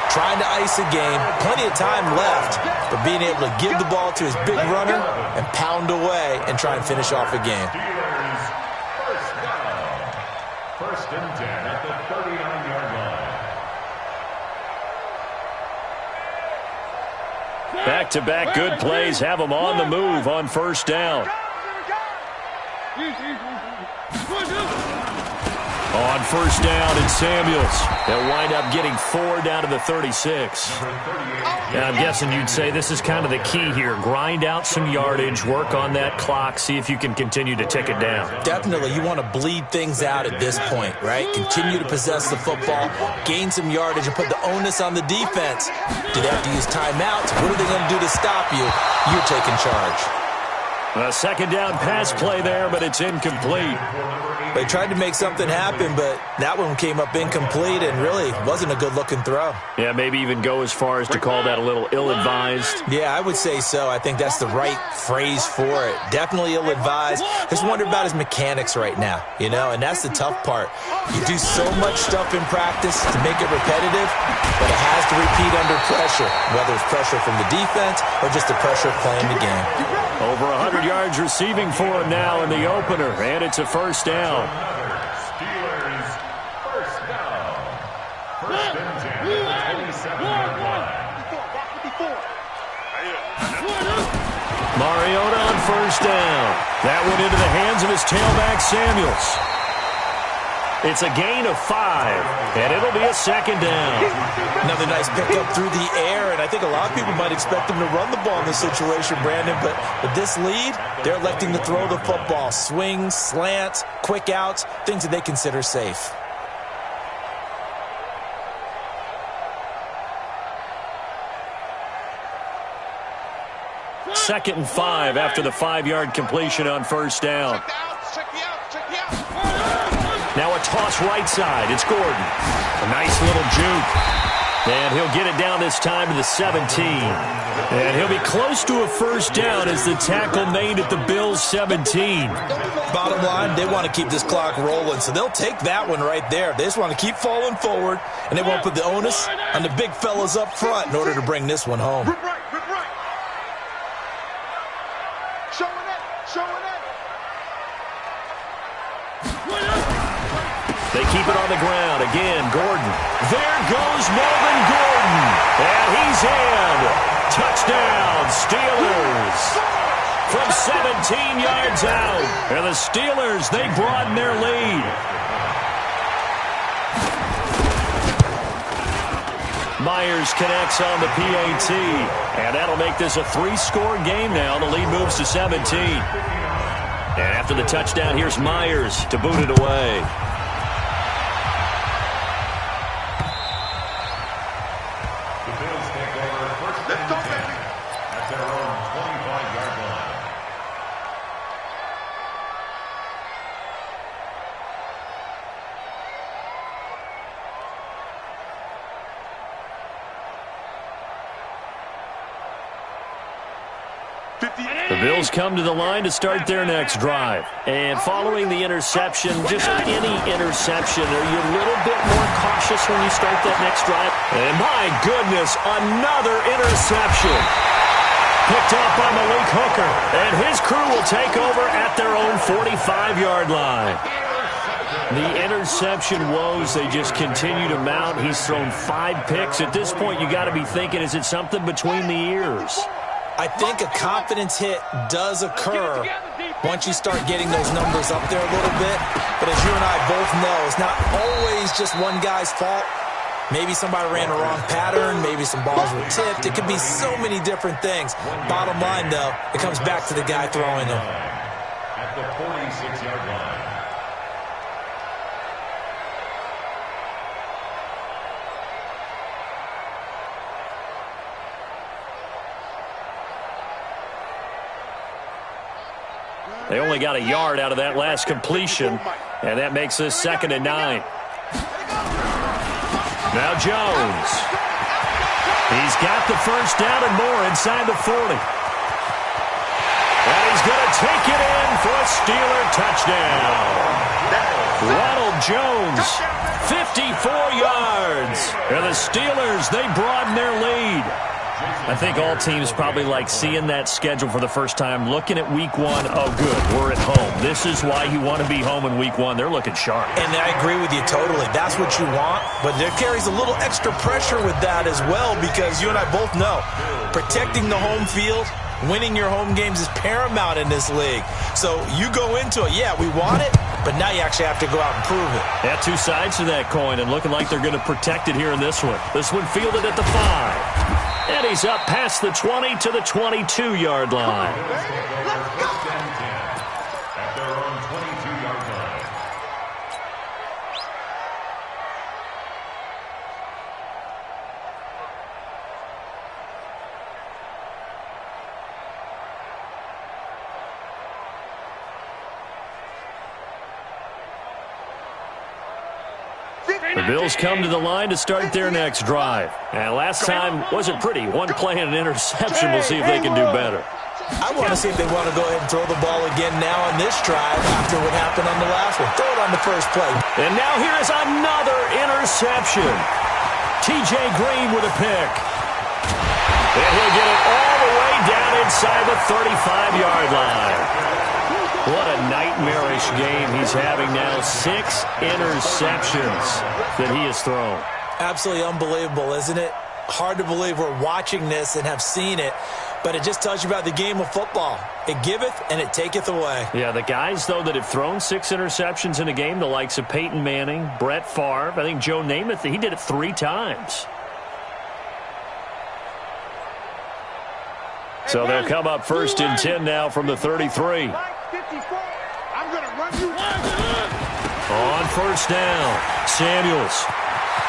Trying to ice a game, plenty of time left, but being able to give the ball to his big runner and pound away and try and finish off a game. Steelers first down. 1st and 10 at the 39-yard line. Back-to-back good plays have them on the move on 1st down. On 1st down, it's Samuels. They'll wind up getting 4 down to the 36. And I'm guessing you'd say this is kind of the key here. Grind out some yardage, work on that clock, see if you can continue to tick it down. Definitely, you want to bleed things out at this point, right? Continue to possess the football, gain some yardage, and put the onus on the defense. Do they have to use timeouts? What are they going to do to stop you? You're taking charge. A 2nd down pass play there, but it's incomplete. They tried to make something happen, but that one came up incomplete and really wasn't a good-looking throw. Yeah, maybe even go as far as to call that a little ill-advised. Yeah, I would say so. I think that's the right phrase for it. Definitely ill-advised. Just wonder about his mechanics right now, and that's the tough part. You do so much stuff in practice to make it repetitive, but it has to repeat under pressure, whether it's pressure from the defense or just the pressure of playing the game. Over 100 yards receiving for him now in the opener, and it's a 1st down. Steelers first down. 1st and 10 at the 27-yard line. Mariota on 1st down. That went into the hands of his tailback, Samuels. It's a gain of 5, and it'll be a 2nd down. Another nice pickup through the air, and I think a lot of people might expect him to run the ball in this situation, Brandon, but with this lead, they're electing to throw the football. Swings, slants, quick outs, things that they consider safe. Second and 5 after the 5-yard completion on 1st down. Now a toss right side. It's Gordon. A nice little juke. And he'll get it down this time to the 17. And he'll be close to a 1st down as the tackle made at the Bills' 17. Bottom line, they want to keep this clock rolling, so they'll take that one right there. They just want to keep falling forward, and they won't put the onus on the big fellas up front in order to bring this one home. They keep it on the ground. Again, Gordon. There goes Melvin Gordon. And he's in. Touchdown, Steelers. From 17 yards out. And the Steelers, they broaden their lead. Myers connects on the PAT. And that'll make this a 3-score game now. The lead moves to 17. And after the touchdown, here's Myers to boot it away. The Bills come to the line to start their next drive. And following the interception, just any interception, are you a little bit more cautious when you start that next drive? And my goodness, another interception. Picked up by Malik Hooker. And his crew will take over at their own 45-yard line. The interception woes, they just continue to mount. He's thrown 5 picks. At this point, you got to be thinking, is it something between the ears? I think a confidence hit does occur once you start getting those numbers up there a little bit. But as you and I both know, it's not always just one guy's fault. Maybe somebody ran a wrong pattern. Maybe some balls were tipped. It could be so many different things. Bottom line, though, it comes back to the guy throwing them. At the 46-yard line. They only got a yard out of that last completion, and that makes this 2nd and 9. Now Jones. He's got the 1st down and more inside the 40. And he's going to take it in for a Steeler touchdown. Ronald Jones, 54 yards. And the Steelers, they broaden their lead. I think all teams probably like seeing that schedule for the first time, looking at week one. Oh, good, we're at home. This is why you want to be home in week one. They're looking sharp. And I agree with you totally. That's what you want. But there carries a little extra pressure with that as well, because you and I both know protecting the home field, winning your home games is paramount in this league. So you go into it, yeah, we want it, but now you actually have to go out and prove it. Yeah, two sides to that coin, and looking like they're going to protect it here in this one. This one fielded at the 5. And he's up past the 20 to the 22-yard line. At their own 22-yard line. The Bills come to the line to start their next drive. And last time wasn't pretty. One play and an interception. We'll see if they can do better. I want to see if they want to go ahead and throw the ball again now on this drive after what happened on the last one. Throw it on the first play. And now here is another interception. T.J. Green with a pick. And he'll get it all the way down inside the 35-yard line. What a nightmarish game he's having now. 6 interceptions that he has thrown. Absolutely unbelievable, isn't it? Hard to believe we're watching this and have seen it, but it just tells you about the game of football. It giveth and it taketh away. Yeah, the guys, though, that have thrown 6 interceptions in a game, the likes of Peyton Manning, Brett Favre, I think Joe Namath, he did it 3 times. So they'll come up first and 10 now from the 33. I'm going to run you. On first down, Samuels.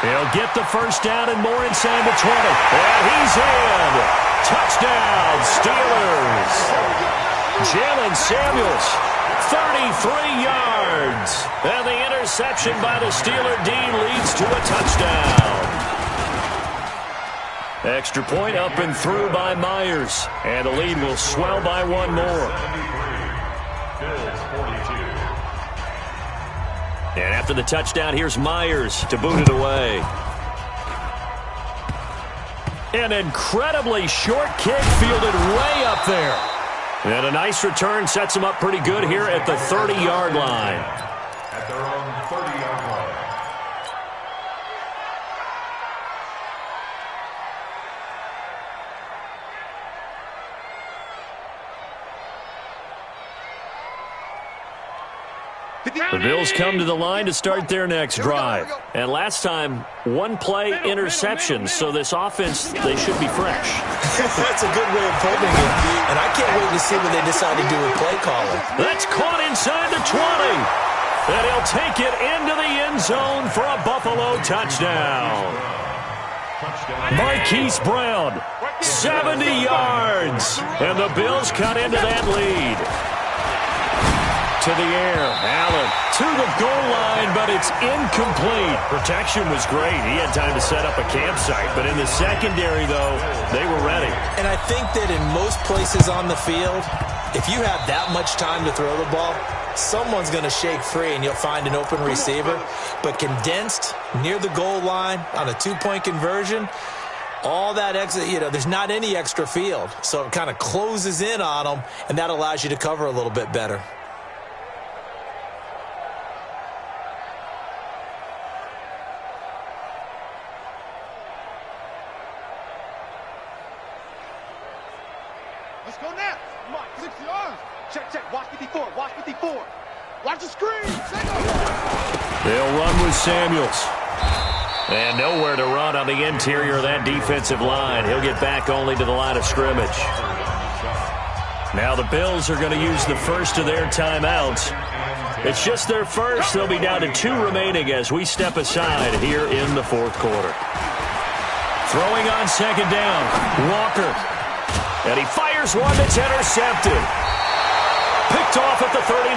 He'll get the first down and more inside the 20. And he's in. Touchdown, Steelers. Jalen Samuels, 33 yards. And the interception by the Steeler D leads to a touchdown. Extra point up and through by Myers. And the lead will swell by 1 more. And after the touchdown, here's Myers to boot it away. An incredibly short kick fielded way up there. And a nice return sets him up pretty good here at the 30-yard line. At their own 30-yard line. The Bills come to the line to start their next drive. And last time, 1 play interception, so this offense, they should be fresh. That's a good way of putting it. And I can't wait to see what they decide to do with play calling. That's caught inside the 20. And he'll take it into the end zone for a Buffalo touchdown. Marquise Brown, 70 yards. And the Bills cut into that lead. To the air, Allen to the goal line, but it's incomplete. Protection was great. He had time to set up a campsite, but in the secondary, though, they were ready. And I think that in most places on the field, if you have that much time to throw the ball, someone's going to shake free and you'll find an open receiver. But condensed near the goal line on a 2-point conversion, all that extra, there's not any extra field. So it kind of closes in on them, and that allows you to cover a little bit better. Let's go now. Come on, 6 yards. Check. Watch 54. Watch 54. Watch the screen. They'll run with Samuels. And nowhere to run on the interior of that defensive line. He'll get back only to the line of scrimmage. Now the Bills are going to use the first of their timeouts. It's just their first. They'll be down to 2 remaining as we step aside here in the 4th quarter. Throwing on second down, Walker. And he fires one that's intercepted. Picked off at the 39.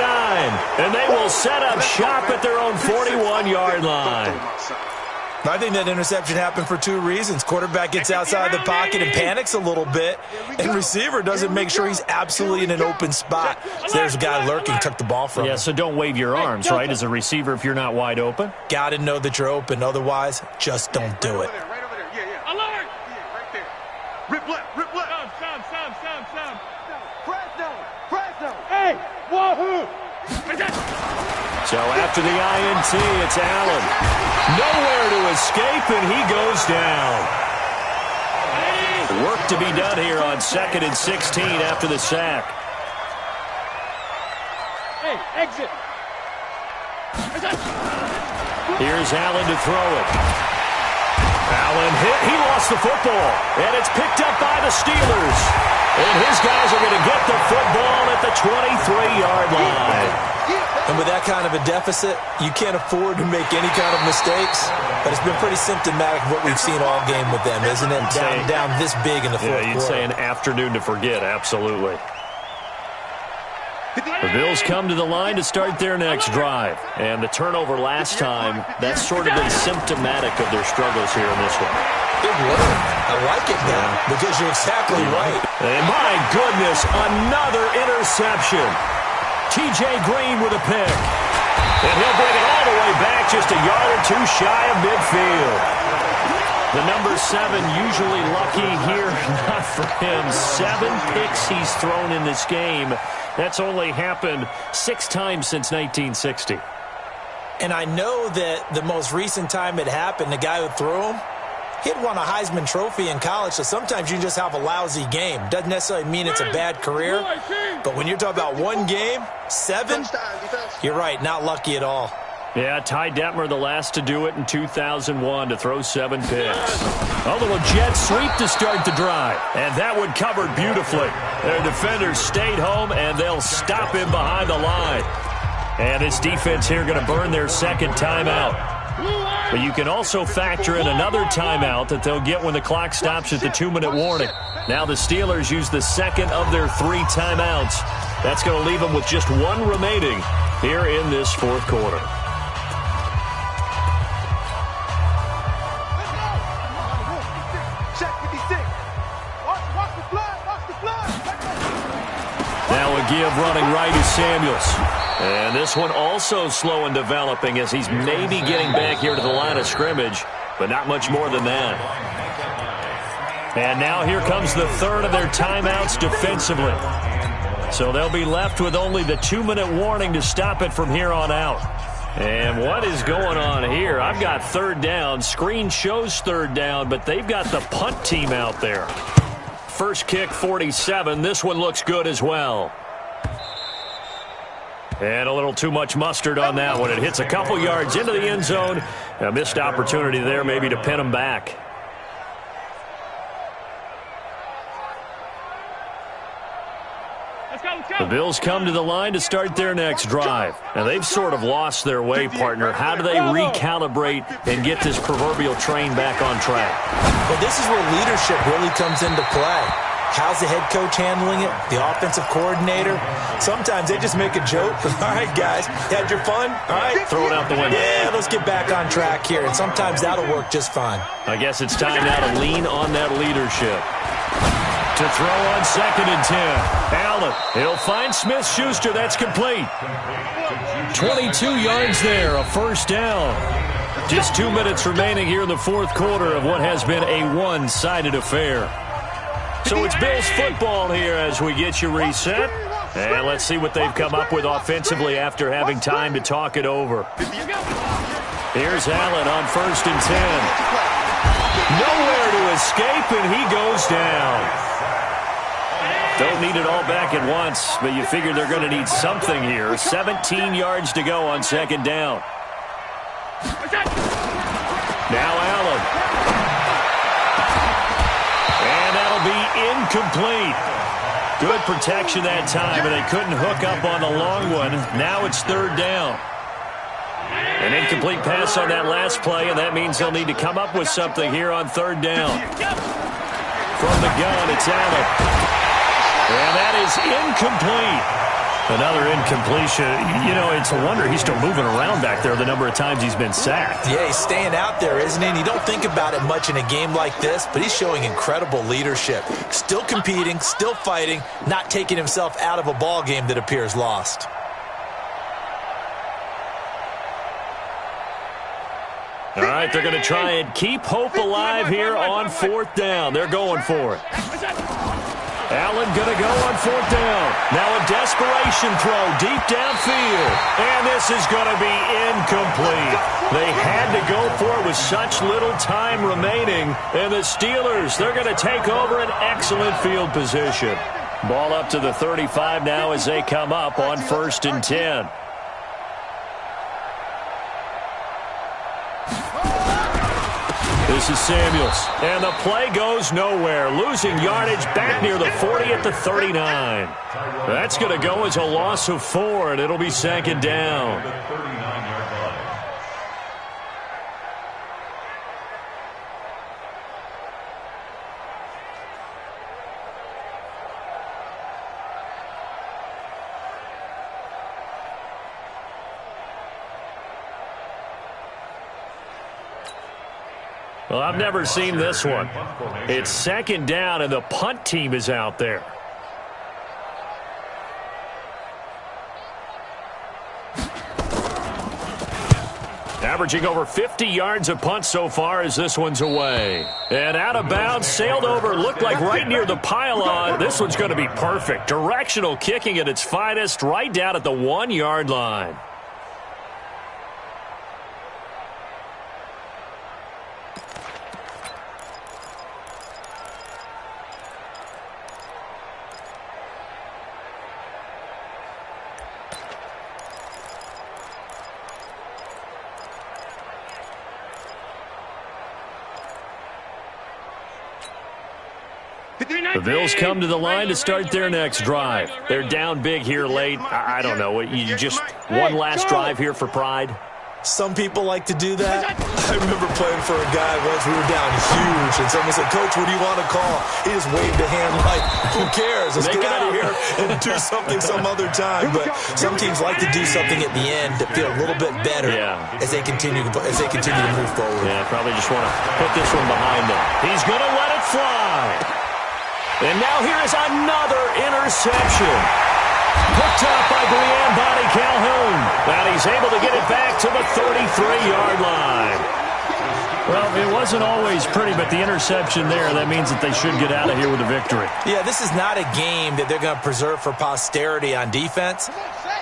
And they will set up shop at their own 41-yard line. I think that interception happened for two reasons. Quarterback gets outside the pocket and panics a little bit, and receiver doesn't make sure he's absolutely in an open spot. So there's a guy lurking, took the ball from him. Yeah, so don't wave your arms, right, as a receiver if you're not wide open. Got to know that you're open. Otherwise, just don't do it. Right over there. Yeah. Alert! Yeah, right there. Rip left. Some. Fresno. Hey, wahoo! So after the INT, it's Allen. Nowhere to escape, and he goes down. Work to be done here on 2nd and 16 after the sack. Hey, exit. Here's Allen to throw it. Allen hit. He lost the football, and it's picked up by the Steelers. And his guys are going to get the football at the 23-yard line. And with that kind of a deficit, you can't afford to make any kind of mistakes. But it's been pretty symptomatic of what we've seen all game with them, isn't it? Down this big in the fourth quarter. Yeah, you'd say an afternoon to forget, absolutely. The Bills come to the line to start their next drive. And the turnover last time, that's sort of been symptomatic of their struggles here in this one. It worked. I like it now because you're exactly right. And my goodness, another interception. T.J. Green with a pick. And he'll bring it all the way back just a yard or two shy of midfield. The number 7 usually lucky here. Not for him. 7 picks he's thrown in this game. That's only happened 6 times since 1960. And I know that the most recent time it happened, the guy who threw him, he had won a Heisman Trophy in college, so sometimes you just have a lousy game. Doesn't necessarily mean it's a bad career, but when you're talking about one game, 7, you're right, not lucky at all. Yeah, Ty Detmer, the last to do it in 2001, to throw 7 picks. A little jet sweep to start the drive, and that one covered beautifully. Their defenders stayed home, and they'll stop him behind the line. And this defense here going to burn their second timeout. But you can also factor in another timeout that they'll get when the clock stops at the 2-minute warning. Now the Steelers use the second of their 3 timeouts. That's going to leave them with just 1 remaining here in this fourth quarter. Now a give running right is Samuels. And this one also slow in developing as he's maybe getting back here to the line of scrimmage, but not much more than that. And now here comes the third of their timeouts defensively. So they'll be left with only the 2-minute warning to stop it from here on out. And what is going on here? I've got 3rd down. Screen shows 3rd down, but they've got the punt team out there. First kick, 47. This one looks good as well. And a little too much mustard on that one. It hits a couple yards into the end zone. A missed opportunity there maybe to pin them back. The Bills come to the line to start their next drive. And they've sort of lost their way, partner. How do they recalibrate and get this proverbial train back on track? Well, this is where leadership really comes into play. How's the head coach handling it? The offensive coordinator? Sometimes they just make a joke. All right, guys, had your fun? All right. Throw it out the window. Yeah, let's get back on track here. And sometimes that'll work just fine. I guess it's time now to lean on that leadership. To throw on 2nd and 10. Allen, he'll find Smith-Schuster. That's complete. 22 yards there, a first down. Just 2 minutes remaining here in the fourth quarter of what has been a one-sided affair. So it's Bills football here as we get you reset. And let's see what they've come up with offensively after having time to talk it over. Here's Allen on 1st and 10. Nowhere to escape, and he goes down. Don't need it all back at once, but you figure they're going to need something here. 17 yards to go on 2nd down. Now Allen. And that'll be incomplete. Good protection that time, and they couldn't hook up on the long one. Now it's 3rd down. An incomplete pass on that last play, and that means they'll need to come up with something here on 3rd down. From the gun, it's Allen. And that is incomplete. Another incompletion. You know, it's a wonder he's still moving around back there the number of times he's been sacked. Yeah, he's staying out there, isn't he? And you don't think about it much in a game like this, but he's showing incredible leadership. Still competing, still fighting, not taking himself out of a ball game that appears lost. All right, they're going to try and keep hope alive here on 4th down. They're going for it. Allen going to go on 4th down. Now a desperation throw deep downfield. And this is going to be incomplete. They had to go for it with such little time remaining. And the Steelers, they're going to take over an excellent field position. Ball up to the 35 now as they come up on 1st and 10. This is Samuels, and the play goes nowhere. Losing yardage back near the 40 at the 39. That's going to go as a loss of 4, and it'll be 2nd down. Well, I've never seen this one. It's 2nd down, and the punt team is out there. Averaging over 50 yards a punt so far as this one's away. And out of bounds, sailed over, looked like right near the pylon. This one's going to be perfect. Directional kicking at its finest, right down at the 1-yard line. The Bills come to the line to start their next drive. They're down big here late. I don't know. You just one last drive here for pride? Some people like to do that. I remember playing for a guy once. We were down huge, and someone said, "Coach, what do you want to call?" He just waved a hand like, "Who cares? Let's get out of here and do something some other time." But some teams like to do something at the end to feel a little bit better as they continue to move forward. Yeah, probably just want to put this one behind them. He's going to let it fly. And now here is another interception. Picked up by Brian Calhoun. And he's able to get it back to the 33-yard line. Well, it wasn't always pretty, but the interception there, that means that they should get out of here with a victory. Yeah, this is not a game that they're going to preserve for posterity on defense,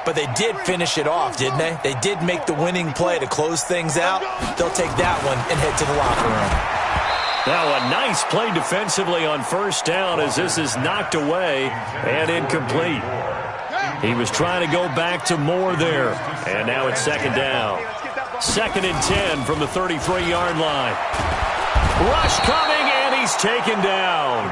but they did finish it off, didn't they? They did make the winning play to close things out. They'll take that one and head to the locker room. Now a nice play defensively on 1st down as this is knocked away and incomplete. He was trying to go back to Moore there. And now it's 2nd down. 2nd and 10 from the 33-yard line. Rush coming, and he's taken down.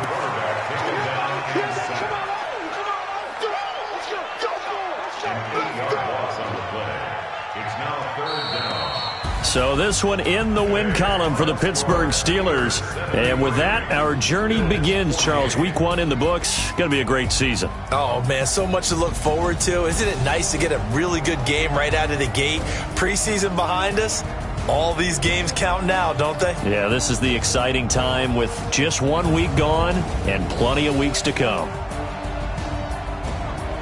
So this one in the win column for the Pittsburgh Steelers. And with that, our journey begins, Charles. Week 1 in the books. Going to be a great season. Oh, man, so much to look forward to. Isn't it nice to get a really good game right out of the gate? Preseason behind us. All these games count now, don't they? Yeah, this is the exciting time with just 1 week gone and plenty of weeks to come.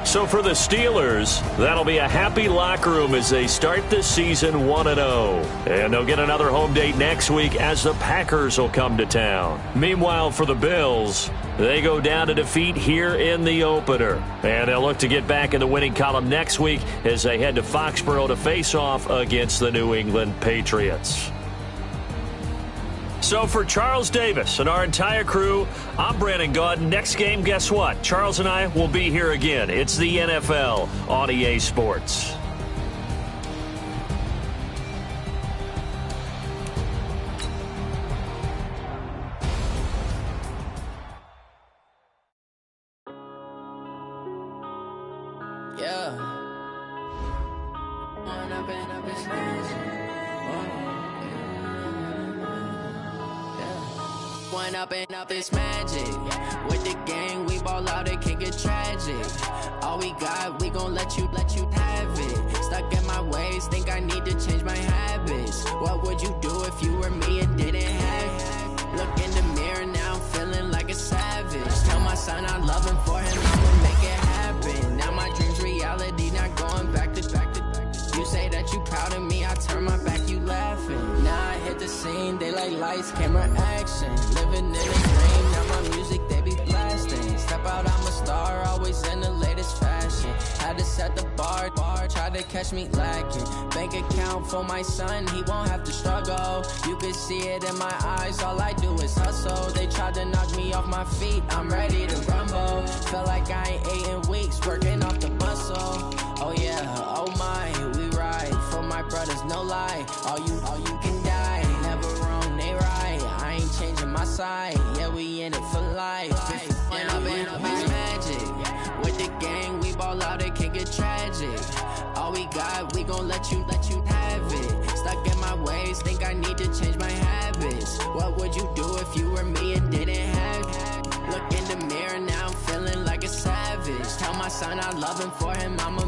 So for the Steelers, that'll be a happy locker room as they start this season 1-0. And they'll get another home date next week as the Packers will come to town. Meanwhile, for the Bills, they go down to defeat here in the opener. And they'll look to get back in the winning column next week as they head to Foxborough to face off against the New England Patriots. So for Charles Davis and our entire crew, I'm Brandon Gaudin. Next game, guess what? Charles and I will be here again. It's the NFL on EA Sports. Up this magic with the gang, we ball out, they can't get get tragic. All we got, we gon' let you have it. Stuck in my ways, think I need to change my habits. What would you do if you were me and didn't have it? Look in the mirror now, I'm feeling like a savage. Tell my son I love him, for him I'ma make it happen. Now my dream's reality, not going back to. You say that you proud of me, I turn my back, you laughing. Now I hit the scene, they like lights, camera, action. Living in a dream, now my music, they be blasting. Step out, I'm a star, always in the latest fashion. Had to set the bar, try to catch me lacking. Bank account for my son, he won't have to struggle. You can see it in my eyes, all I do is hustle. They tried to knock me off my feet, I'm ready to rumble. Feel like I ain't ate in weeks, working off the muscle. Oh yeah, oh my, we ride for my brothers, no lie. All you can die, never wrong, they right. I ain't changing my side, yeah, we in it for life. And I've been magic with the gang, we ball out, it can get tragic. All we got, we gon' let you have it. Stuck in my ways, think I need to change my habits. What would you do if you were me and didn't have it? Look in the mirror now, I'm feeling like a savage. Tell my son I love him, for him I'ma